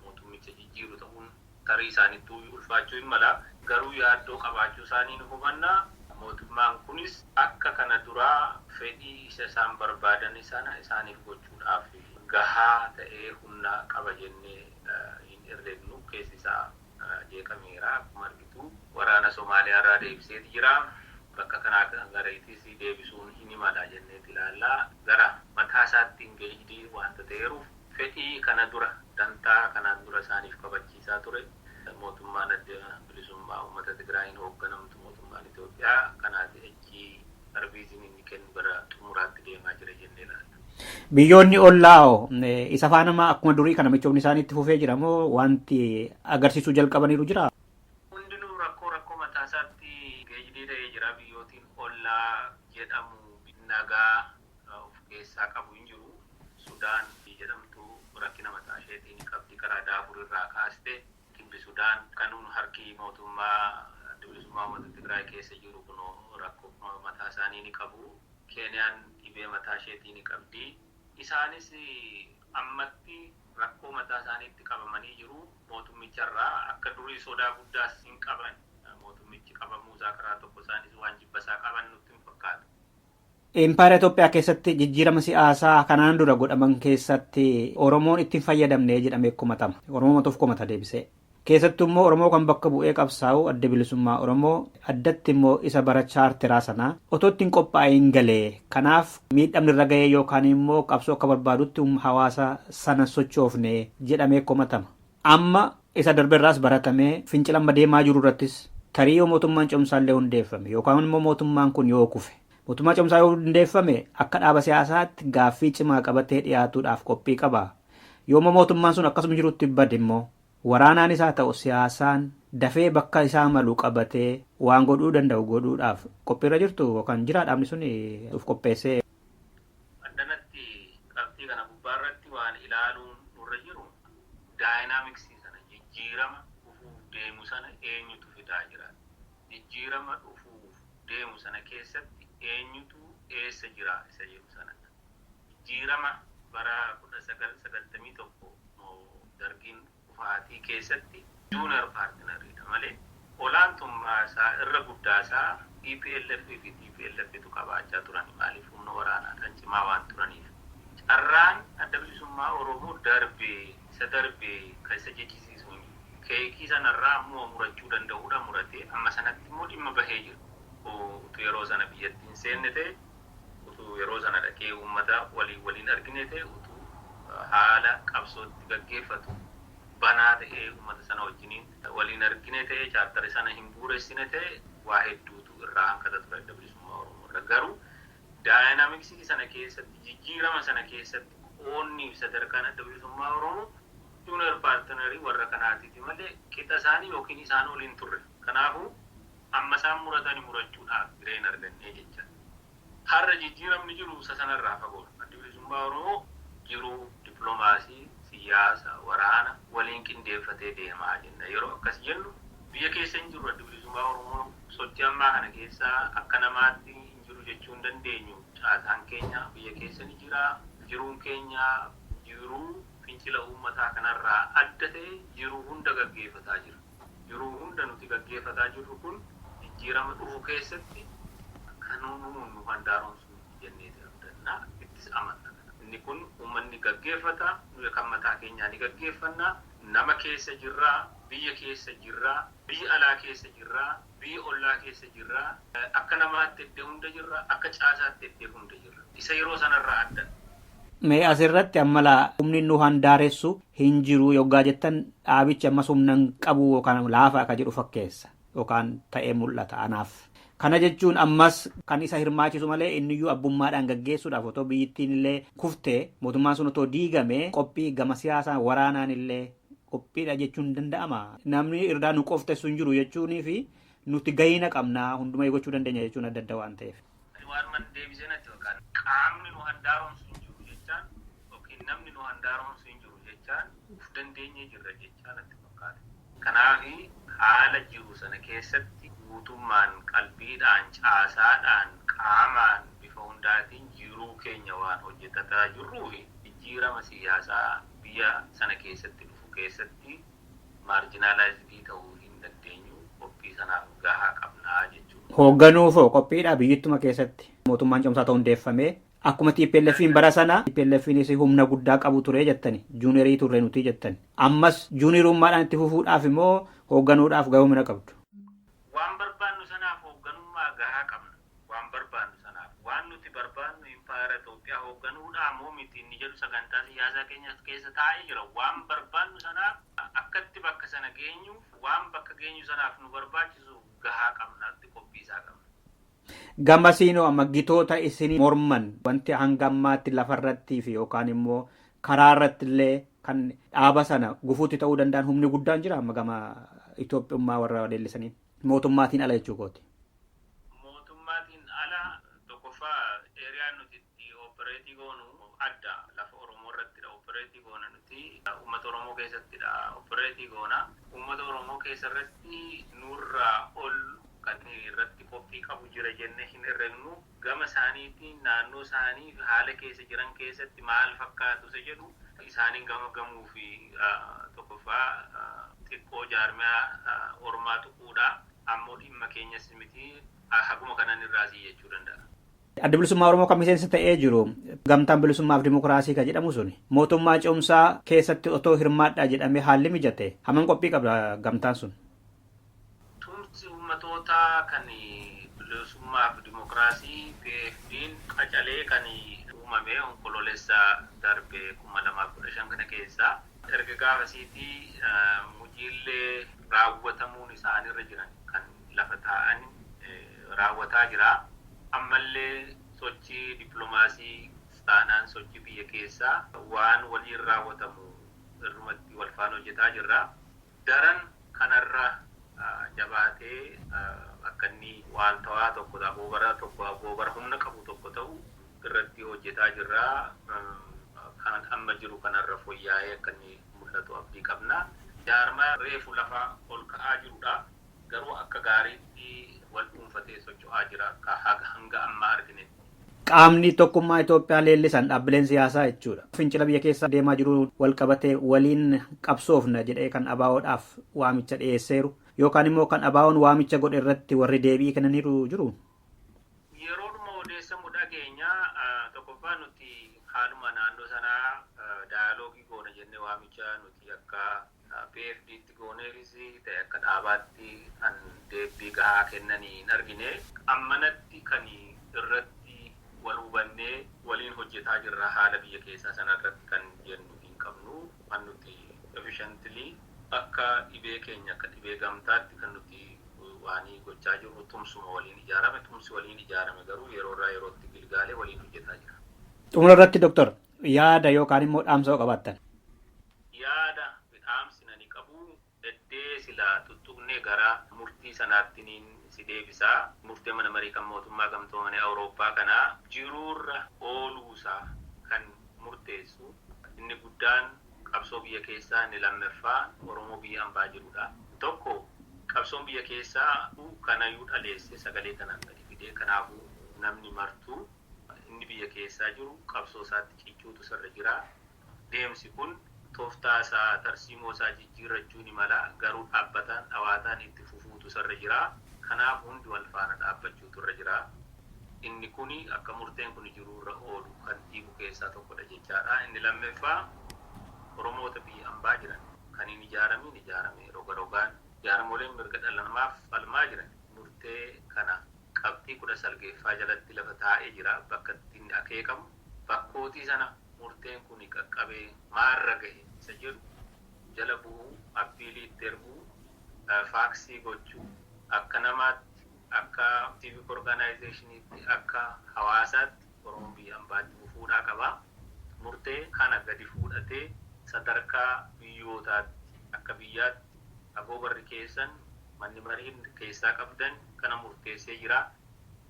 mootummicha jijjiiru ta'uun tarii isaanittuu ulfaachuu hin mala. Garuu yaaddoo qabaachuu isaanii ni hubannaa. Mootummaan kunis akka kana duraa fedhii isa isaan barbaadan sana isaaniif gochuudhaaf gahaa ta'ee humna qaba jennee hin herregnu. Keessi isaa jeeqameera akkuma argitu waraana Somaaliyaa irraa deebiseeti jira. Bakka kanaa gara itti deebisuun hin mala jennee ilaallaa. Gara mataa isaatti engaged wanta ta'eeruuf fedhii kana dura dantaa kana dura isaaniif kabachiisaa ture. Mootummaan adda bilisummaa uummata Tigraayin hoogganamtu mootummaan Itoophiyaa kanaati achi sarbiisiin inni kennu gara xumuraatti deemaa jira jennee ilaalla. Biyyoonni ollaa'oo isa faanama akkuma durii kana michoomni isaanii itti fufee jira moo wanti agarsiisuu jalqabaniiru jira? Hundinuu rakkoo mataa isaatti geejjibee ta'ee jira. Biyyootiin ollaa jedhamu nagaa of keessaa qabu hin jiru. Sudaan jedhamtu rakkina mataa isheetiin qabdi karaa Daafur irraa kaastee Sudaan kanuun harki mootummaa bilisummaa uummata Tigraay keessa jiru kunoo rakkoo mataa isaanii ni qabu. Keeniyaan dhibee mataa isheetii ni qabdi. Isaanis ammatti rakkoo mataa isaaniitti qabamanii jiru. Mootummicharraa akka durii sodaa guddaas hin qaban. Mootummichi qabamuusaa karaa tokko isaanis waan jibbasaa qaban nutti hin fakkaatu. Impaayera Itoophiyaa keessatti jijjiirama siyaasaa kanaan dura godhaman keessatti Oromoon ittiin fayyadamne jedhamee komatama. Oromoomatuuf komata deebisee. Keessattuu immoo Oromoo kan bakka bu'ee qabsaa'u adda bilisummaa Oromoo addatti immoo isa bara chaarteraa sanaa otoo ittiin qophaa'ee hin galee kanaaf miidhamni irra ga'ee yookaan immoo qabsoo akka barbaadutti hawaasa sana sochoofne jedhamee komatama. Amma isa darbeerraas baratamee fincilan deemaa jiru irrattis tarii yoo mootummaan cimsaallee hundeeffame yookaan immoo mootummaan kun yoo kufe mootummaa cimsaa yoo hundeeffame akka dhaaba siyaasaatti gaaffii cimaa qabatee dhiyaatuudhaaf qophii qaba. Yooma mootummaan sun akkasuma jirutti bade immoo waraanaan isaa ta'u siyaasaan dafee bakka isaa malu qabatee waan godhuu danda'u godhuudhaaf qophiirra jirtu yookaan jira dhaabni sun of qopheessee. Addanatti qabxii kana gubbaarratti waan ilaaluun nurra jiru daayinaamiksii sana jijjiirama dhufuuf deemu sana eenyutu fidaa jira. Jijjiirama dhufuuf deemu sana keessatti eenyutu eessa jira isa jedhu sana. Jijjiirama bara 1991 dargiin keessatti junior partneridha malee olaantummaa isaa irra guddaa isaa EPLF fi TPLF qabaachaa turan maaliif humna waraanaadhaan cimaa waan turaniif. Carraan adda bilisummaa Oromoo isa darbee kan isa jechisiisuun keekii sanarraa immoo murachuu danda'uudha murate amma sanatti immoo dhimma bahee jiru. Utuu yeroo sana biyyattiin seenne ta'e utuu yeroo sana dhaqee uummata waliin argine ta'e utuu haala qabsootti gaggeeffatu banaa ta'ee uummata sana wajjiniin waliin argine ta'e chaartari sana hin bu'uuressine ta'e waa hedduutu irraa hanqata ture adda bilisummaa Oromoo irra. Garuu daayinaamiksii sana keessatti jijjiirama sana keessatti qoonni sadarkaan adda bilisummaa Oromoo junior partnerii warra kanaatiiti malee qixa isaanii yookiin isaan waliin turre. Kanaafuu amma isaan muratanii murachuudhaaf bireen argannee jecha. Har'a jijjiiramni jiru isa sanarraa fagoodha. Adda bilisummaa Oromoo jiruu dippiloomaasii, siyaasa, waraana waliin qindeeffatee deemaa jenna. Yeroo akkas jennu biyya keessa hin jiru adda bilisummaa Oromoo sochii ammaa kana keessaa akka namaatti hin jiru jechuu hin dandeenyu. Caasaan keenya biyya keessa ni jira. Jiruun keenya jiruu fincila uummataa kanarraa adda ta'e jiruu hunda gaggeeffataa jira. Jiruu hunda nuti gaggeeffataa jirru kun jijjiirama dhufu keessatti kan nu handaaroomsu jennee abdannaa ittis amanna. Inni kun uummanni gaggeeffata, nuyi kan mataa keenyaa ni gaggeeffanna. Nama keessa jirraa, biyya keessa jirraa, biyya alaa keessa jirraa, biyya ollaa keessa jirraa, akka namaatti iddee hunda jirra, akka caasaatti iddee hunda jirra. Isa yeroo sanarraa adda. Mee asirratti ammalaa humni nu handaaressu hin jiru yoggaa jettan dhaabichi ammas humna hin qabu yookaan laafa akka jedhu fakkeessa yookaan ta'ee mul'ata anaaf. Kana jechuun ammas kan isa hirmaachisu malee inniyyuu abbummaadhaan gaggeessuudhaaf otoo biyyittiin illee kuftee mootummaan sun otoo diigamee qophii gama siyaasaa waraanaan illee qophiidha jechuun danda'ama. Namni irraa nu qoftessu hin jiru jechuunii fi nuti gahina qabnaa hundumaa gochuu dandeenya jechuun adda adda waan ta'eef. Waan man deebisee natti yookaan qaamni nu handaaroomsu hin jiru jechaan yookiin namni nu handaaroomsu hin jiru jechaan uf dandeenyee jirra jechaan natti fakkaata. Kanaafi haala jiru sana keessatti guutummaan qalbiidhaan caasaadhaan qaamaan bifa hundaatiin jiruu keenya waan hojjetataa jirruu fi jijjiirama siyaasaa biyya sana keessatti dhufu keessatti maarjinaalaayizii ta'uu hin dandeenyu qophii sanaaf gahaa qabnaa jechuudha. Hoogganuufoo qophiidha biyyattii keessatti mootummaan cimsaa ta'uu hundeeffamee akkuma TPLF'n bara sana TPLF'nis humna guddaa qabu ture jettani juuniyerii turre nuti jettani ammas juunirummaadhaan itti fufuudhaaf immoo hoogganuudhaaf gahumna qabdu. Waan barbaannu sanaaf hoogganummaa gahaa qabna. Waan barbaannu sanaaf waan nuti barbaannu impaayera Itoophiyaa hoogganuudhaa moo miti inni jedhu sagantaa siyaasaa keenya keessa taa'ee jira. Waan barbaannu sanaaf akkatti bakka sana geenyu waan bakka geenyu sanaaf nu barbaachisu gahaa qabna itti qophiisaa qabna. Gamasiinoo amma gitoota isin morman wanti hanga ammaatti lafarratti fi yookaan immoo karaa irratti illee kan dhaaba sana gufuutti ta'uu danda'an humni guddaan jira amma gama Itoophiyummaa warra leellisanii mootummaatiin ala jechuu kooti. Mootummaatiin ala tokkoffaa eeriyaan nuti itti oopereetii goonu adda lafa Oromoo irrattidha oopereetii goona nuti uummata Oromoo keessattidha oopereetii goona uummata Oromoo keessa irratti nurraa ol kan irratti qophii qabu jira jennee hin herregnu gama isaaniitiin naannoo isaanii haala keessa jiran keessatti maal fakkaatu isa jedhu isaaniin gamuu fi tokkoffaa xiqqoo jaarmiyaa ormaa tuquudha ammoo dhimma keenyas miti haguma kanan irraasii jechuu danda'a. Adda bilisummaa Oromoo kan miseensa ta'ee jiru gamtaan bilisummaaf dimokiraasii kan jedhamu suni mootummaa cimsaa keessatti otoo hirmaadhaa jedhamee haalli mijate haman qophii qabda gamtaan sun. Ummatoota kan bilisummaaf dimokiraasii PFD'n qacalee kan uumame onkoloolessa darbe 2015 kana keessa erga gaafasiitii mujiillee raawwatamuun isaanirra jiran kan lafa taa'an raawwataa jira. Ammallee sochii dippiloomaasii taanaan sochii biyya keessaa waan waliin raawwatamu irrumatti wal faana hojjetaa jirra. Daran kanarra jabaatee akka inni waan ta'aa tokko agoobara humna qabu tokko ta'u irratti hojjetaa jirra. Kan amma jiru kanarra fooyya'ee akka inni mul'atu abdii qabna. Jaarmaa reefu lafa ol ka'aa jirudha. Garuu akka gaariitti wal dhuunfatee socho'aa jira akka hanga ammaa argine. Qaamni tokkummaa Itoophiyaa leellisan dhaabbileen siyaasaa jechuudha. Fincila biyya keessa deemaa jiru wal qabatee waliin qabsoofna jedhee kan ABO'dhaaf waamicha dhiyeesseeru. yookaan immoo kan abaawoon waamicha godhe irratti warri deebii kennaniiru jiru? Yeroodhuma odeessamu dhageenyaa tokkoffaa nuti haaluma naannoo sanaa daayaloogii goona jennee waamicha nuti akka PFD'tti gooneeris ta'e akka dhaabaatti kan deebii gahaa kennanii hin argine. Ammanatti kan irratti wal hubannee waliin hojjetaa jirra haala biyya keessaa sana irratti kan jennu hin qabnu. Kan nuti efficiently akka dhibee keenya akka dhibee gamtaatti kan nuti waanii gochaa jirru tumsuma waliin ijaarame. Tumsi waliin ijaarame garuu yeroorraa yerootti gilgaalee waliin hojjetaa jira. Xumura irratti Doktor yaada yookaan immoo dhaamsa qabaattan? Yaada dhaamsi nani qabu eddee silaa tuttuqnee gara murtii sanaattiin si deebisaa. Murtee mana marii kan mootummaa gamtoomanii Awurooppaa kanaa jiruurra ooluusaa kan murteessu. Inni guddaan qabsoo biyya keessaa inni lammaffaa Oromoo biyya hambaa jirudha. Tokko qabsoon biyya keessaa kanayyuu dhaleesse sagalee kanaan gadi fidee kanaafuu namni martuu inni biyya keessaa jiru qabsoo isaatti cichuutu sirra jira. Deemsi kun tooftaa isaa tarsiimoo isaa jijjiirrachuu ni mala garuu dhaabbataan dhawaataan itti fufuutu sirra jira. Kanaaf hundi wal faana dhaabbachuutu irra jira. Inni kuni akka murteen kun jiruurra oolu kan dhiibu keessaa tokkodha jechaadha. Inni lammaffaa Oromoota biyya hambaa jiran kan hin ijaarame roga jaarmoleen mirga dhala namaaf falmaa jiran murtee kana qabxii 19 jalatti lafa taa'ee jira. Bakka ittiin akeekamu bakkootii sana murteen kun qaqqabee maarra gahe isa jedhu jala bu'uu appiilii itti erguu faaksii gochuu akka namaatti akka civic organizationiitti akka hawaasaatti Oromoo biyya hambaatti fuudhaa qaba. Murtee kana gadi fuudhatee sadarkaa biyyootaatti akka biyyaatti agoobarri keessan manni mariin keessaa qabdan kana murteessee jira.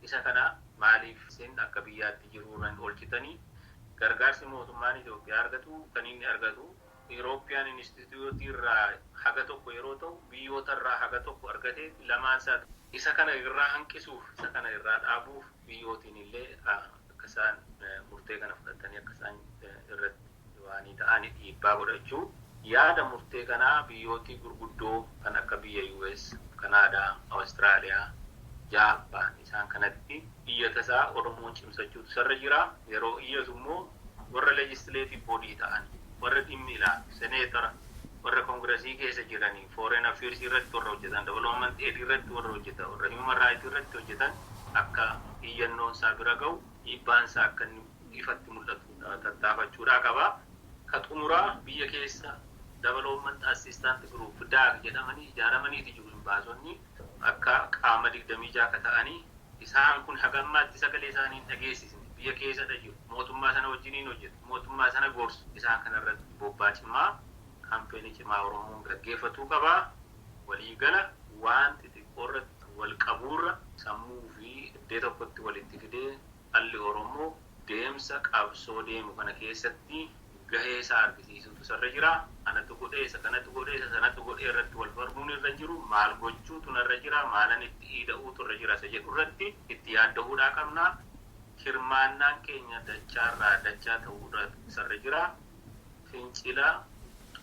Isa kana maaliif isin akka biyyaatti jiruurran oolchitanii gargaarsi mootummaan Itoophiyaa argatu kan inni argatu European Institute irraa haga tokko yeroo ta'u biyyoota irraa haga tokko argatee lamaan isaa isa kana irraa hanqisuuf isa kana irraa dhaabuuf biyyootiin illee akka isaan murtee kana fudhatanii akka isaan irratti waanii ta'anii dhiibbaa godhachuu yaada murtee kanaa biyyooti gurguddoo kan akka biyya US, Kanaadaa, Awustiraaliyaa, Jaappaan isaan kanatti iyyata isaa Oromoon cimsachuutu sirra jira. Yeroo iyyatu immoo warra legislative body ta'an warra dhimmi ilaalu seneetara warra koongiresii keessa jiranii foreign affairs irratti warra hojjetan development aid irratti warra hojjetan warra human rights irratti hojjetan akka iyyannoon isaa bira ga'u dhiibbaan isaa akka ifatti mul'atu tattaafachuudhaa qaba. Ka xumuraa biyya keessa development assistant group DAG jedhamanii ijaaramaniiti jiru baasonni akka qaama 26 ta'anii isaan kun hagammaatti sagalee isaanii dhageessisne biyya keessa jiru mootummaa sana wajjiniin hojjetu mootummaa sana gorsu isaan kanarratti bobbaa cimaa kaampeenii cimaa Oromoon gaggeeffatuu qaba. Waliigala waan xixiqqoo irratti wal qabuurra sammuu fi iddoo tokkotti walitti fidee dhalli Oromoo deemsa qabsoo deemu kana keessatti gahee isaa argisiisuutu sirra jira. Anatu godheessa kanatu godheessa sanatu godhee irratti wal barmuun irra jiru maal gochuutu narra jira maalan itti dhiida'uutu irra jira isa jedhu irratti itti yaaddahuudhaa qabna. Hirmaannaan keenya dachaarraa dachaa ta'uudhaa sirra jira. Fincila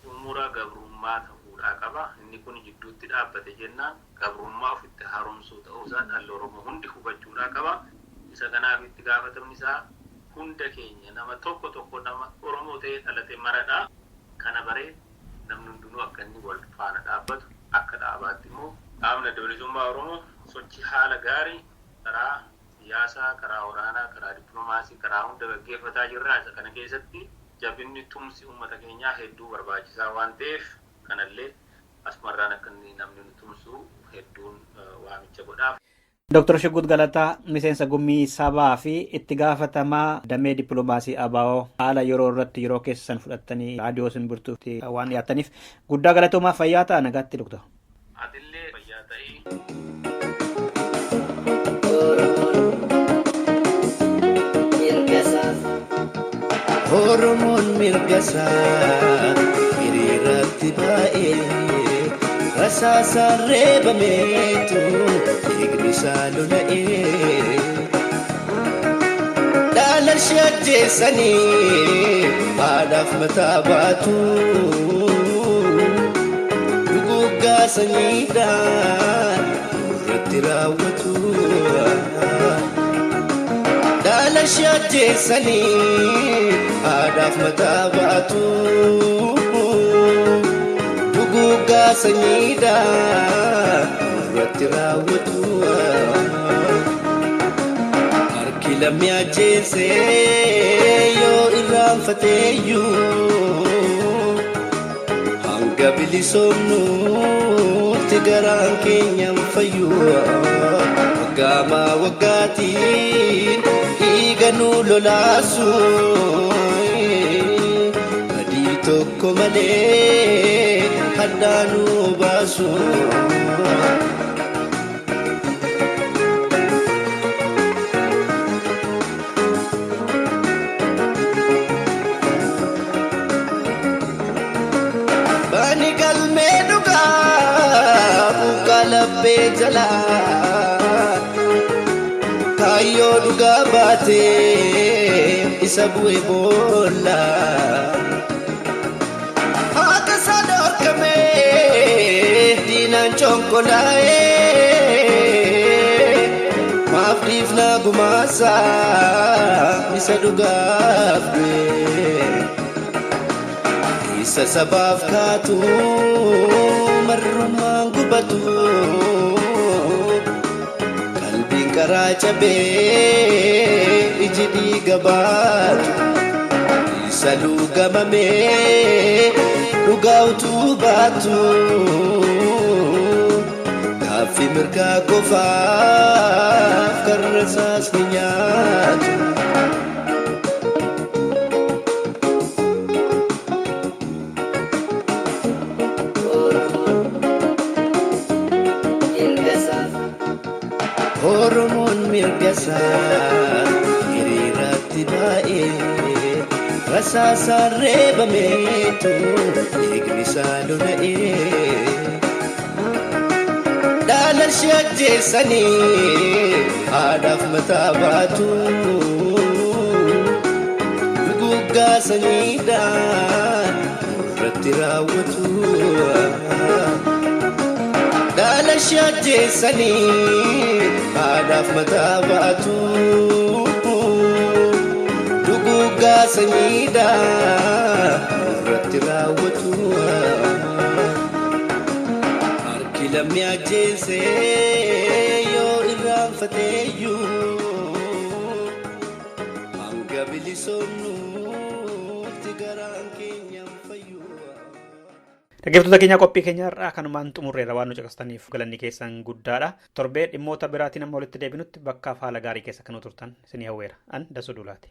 xumura gabrummaa ta'uudhaa qaba. Inni kun jidduutti dhaabbate jennaan gabrummaa ofitti haaromsuu ta'uusaa dhalli Oromoo hundi hubachuudhaa qaba. Isa kanaaf itti gaafatamni isaa hunda keenya nama tokko nama Oromoo ta'ee dhalate maradha. Kana baree namni hundinuu akka inni wal faana dhaabbatu akka dhaabaatti immoo dhaabna bilisummaa Oromoo sochii haala gaarii karaa siyaasaa, karaa waraanaa, karaa dippiloomaasii, karaa hunda gaggeeffataa jirra. Isa kana keessatti jabinni tumsi uummata keenyaa hedduu barbaachisaa waan ta'eef kanallee asumarraan akka namni tumsu hedduun waamicha godhaaf. Dr. Shiggut Galataa miseensa gummii sabaa fi itti gaafatamaa damee dippiloomaasii ABO haala yeroo irratti yeroo keessan fudhattanii raadiyoo Simbirtuutti waan dhiyaataniif guddaa galatoomaa fayyaa ta'a nagaatti Dr. Adillee fayyaa ta'ii. Oromoon mirgasaa hiriiratti baay'ee rasaasaan reebameetu dhiignisaa lola'ee dhaalarshee ajjeessanii haadhaaf mataa baatu dhuguggaa sanyiidhaan irratti raawwatu daalashii ajjeessanii haadhaaf mataa baatu duguuggaa sanyiidhaan irratti raawwatu harki lammii ajjeessee yoo irraanfateeyyuu hanga bilisoomnuutti garaan keenyan fayyuu waggaa waggaatiin dhiiga nuu lolaasu badii tokko malee haddaa nuu baasu bani galmee dhugaa buqqaa laphee jalaa kaayyoo dhugaa baatee isa bu'e boolla haqa isaa dhorkamee diinaan conkolaa'ee maaf dhiifnaa gumaasaa isa dhugaaf du'e isa sabaaf kaatu marrummaan gubatu qalbiin karaa cabee iji dhiiga baatu isa luugamamee dhugaa utuu baatu gaaffii mirgaa qofaaf karra isaas ni nyaatu Oromoon mirgasaa hiriiraatti baay'ee rasaasaan reebameetu dhiigni isaa lola'ee daalashii ajjeessanii haadhaaf mataa baatu duguuggaa sanyiidhaan irratti raawwatu daalashii ajjeessanii haadhaaf mataa baatu duguuggaa sanyiidhaan irratti raawwatu harki lammii ajjeessee yoo irraanfateeyyuu hanga bilisoomnuutti garaan keenyan fayyuu. Dhaggeeffattoota keenya qophii keenya irraa kanumaan xumurreerra waan nu caqastaniif galanni keessan guddaadha. Torbee dhimmoota biraatiin amma walitti deebinutti bakka haala gaarii keessa kan turtan isinii hawweera. An Dasuu Dulaati.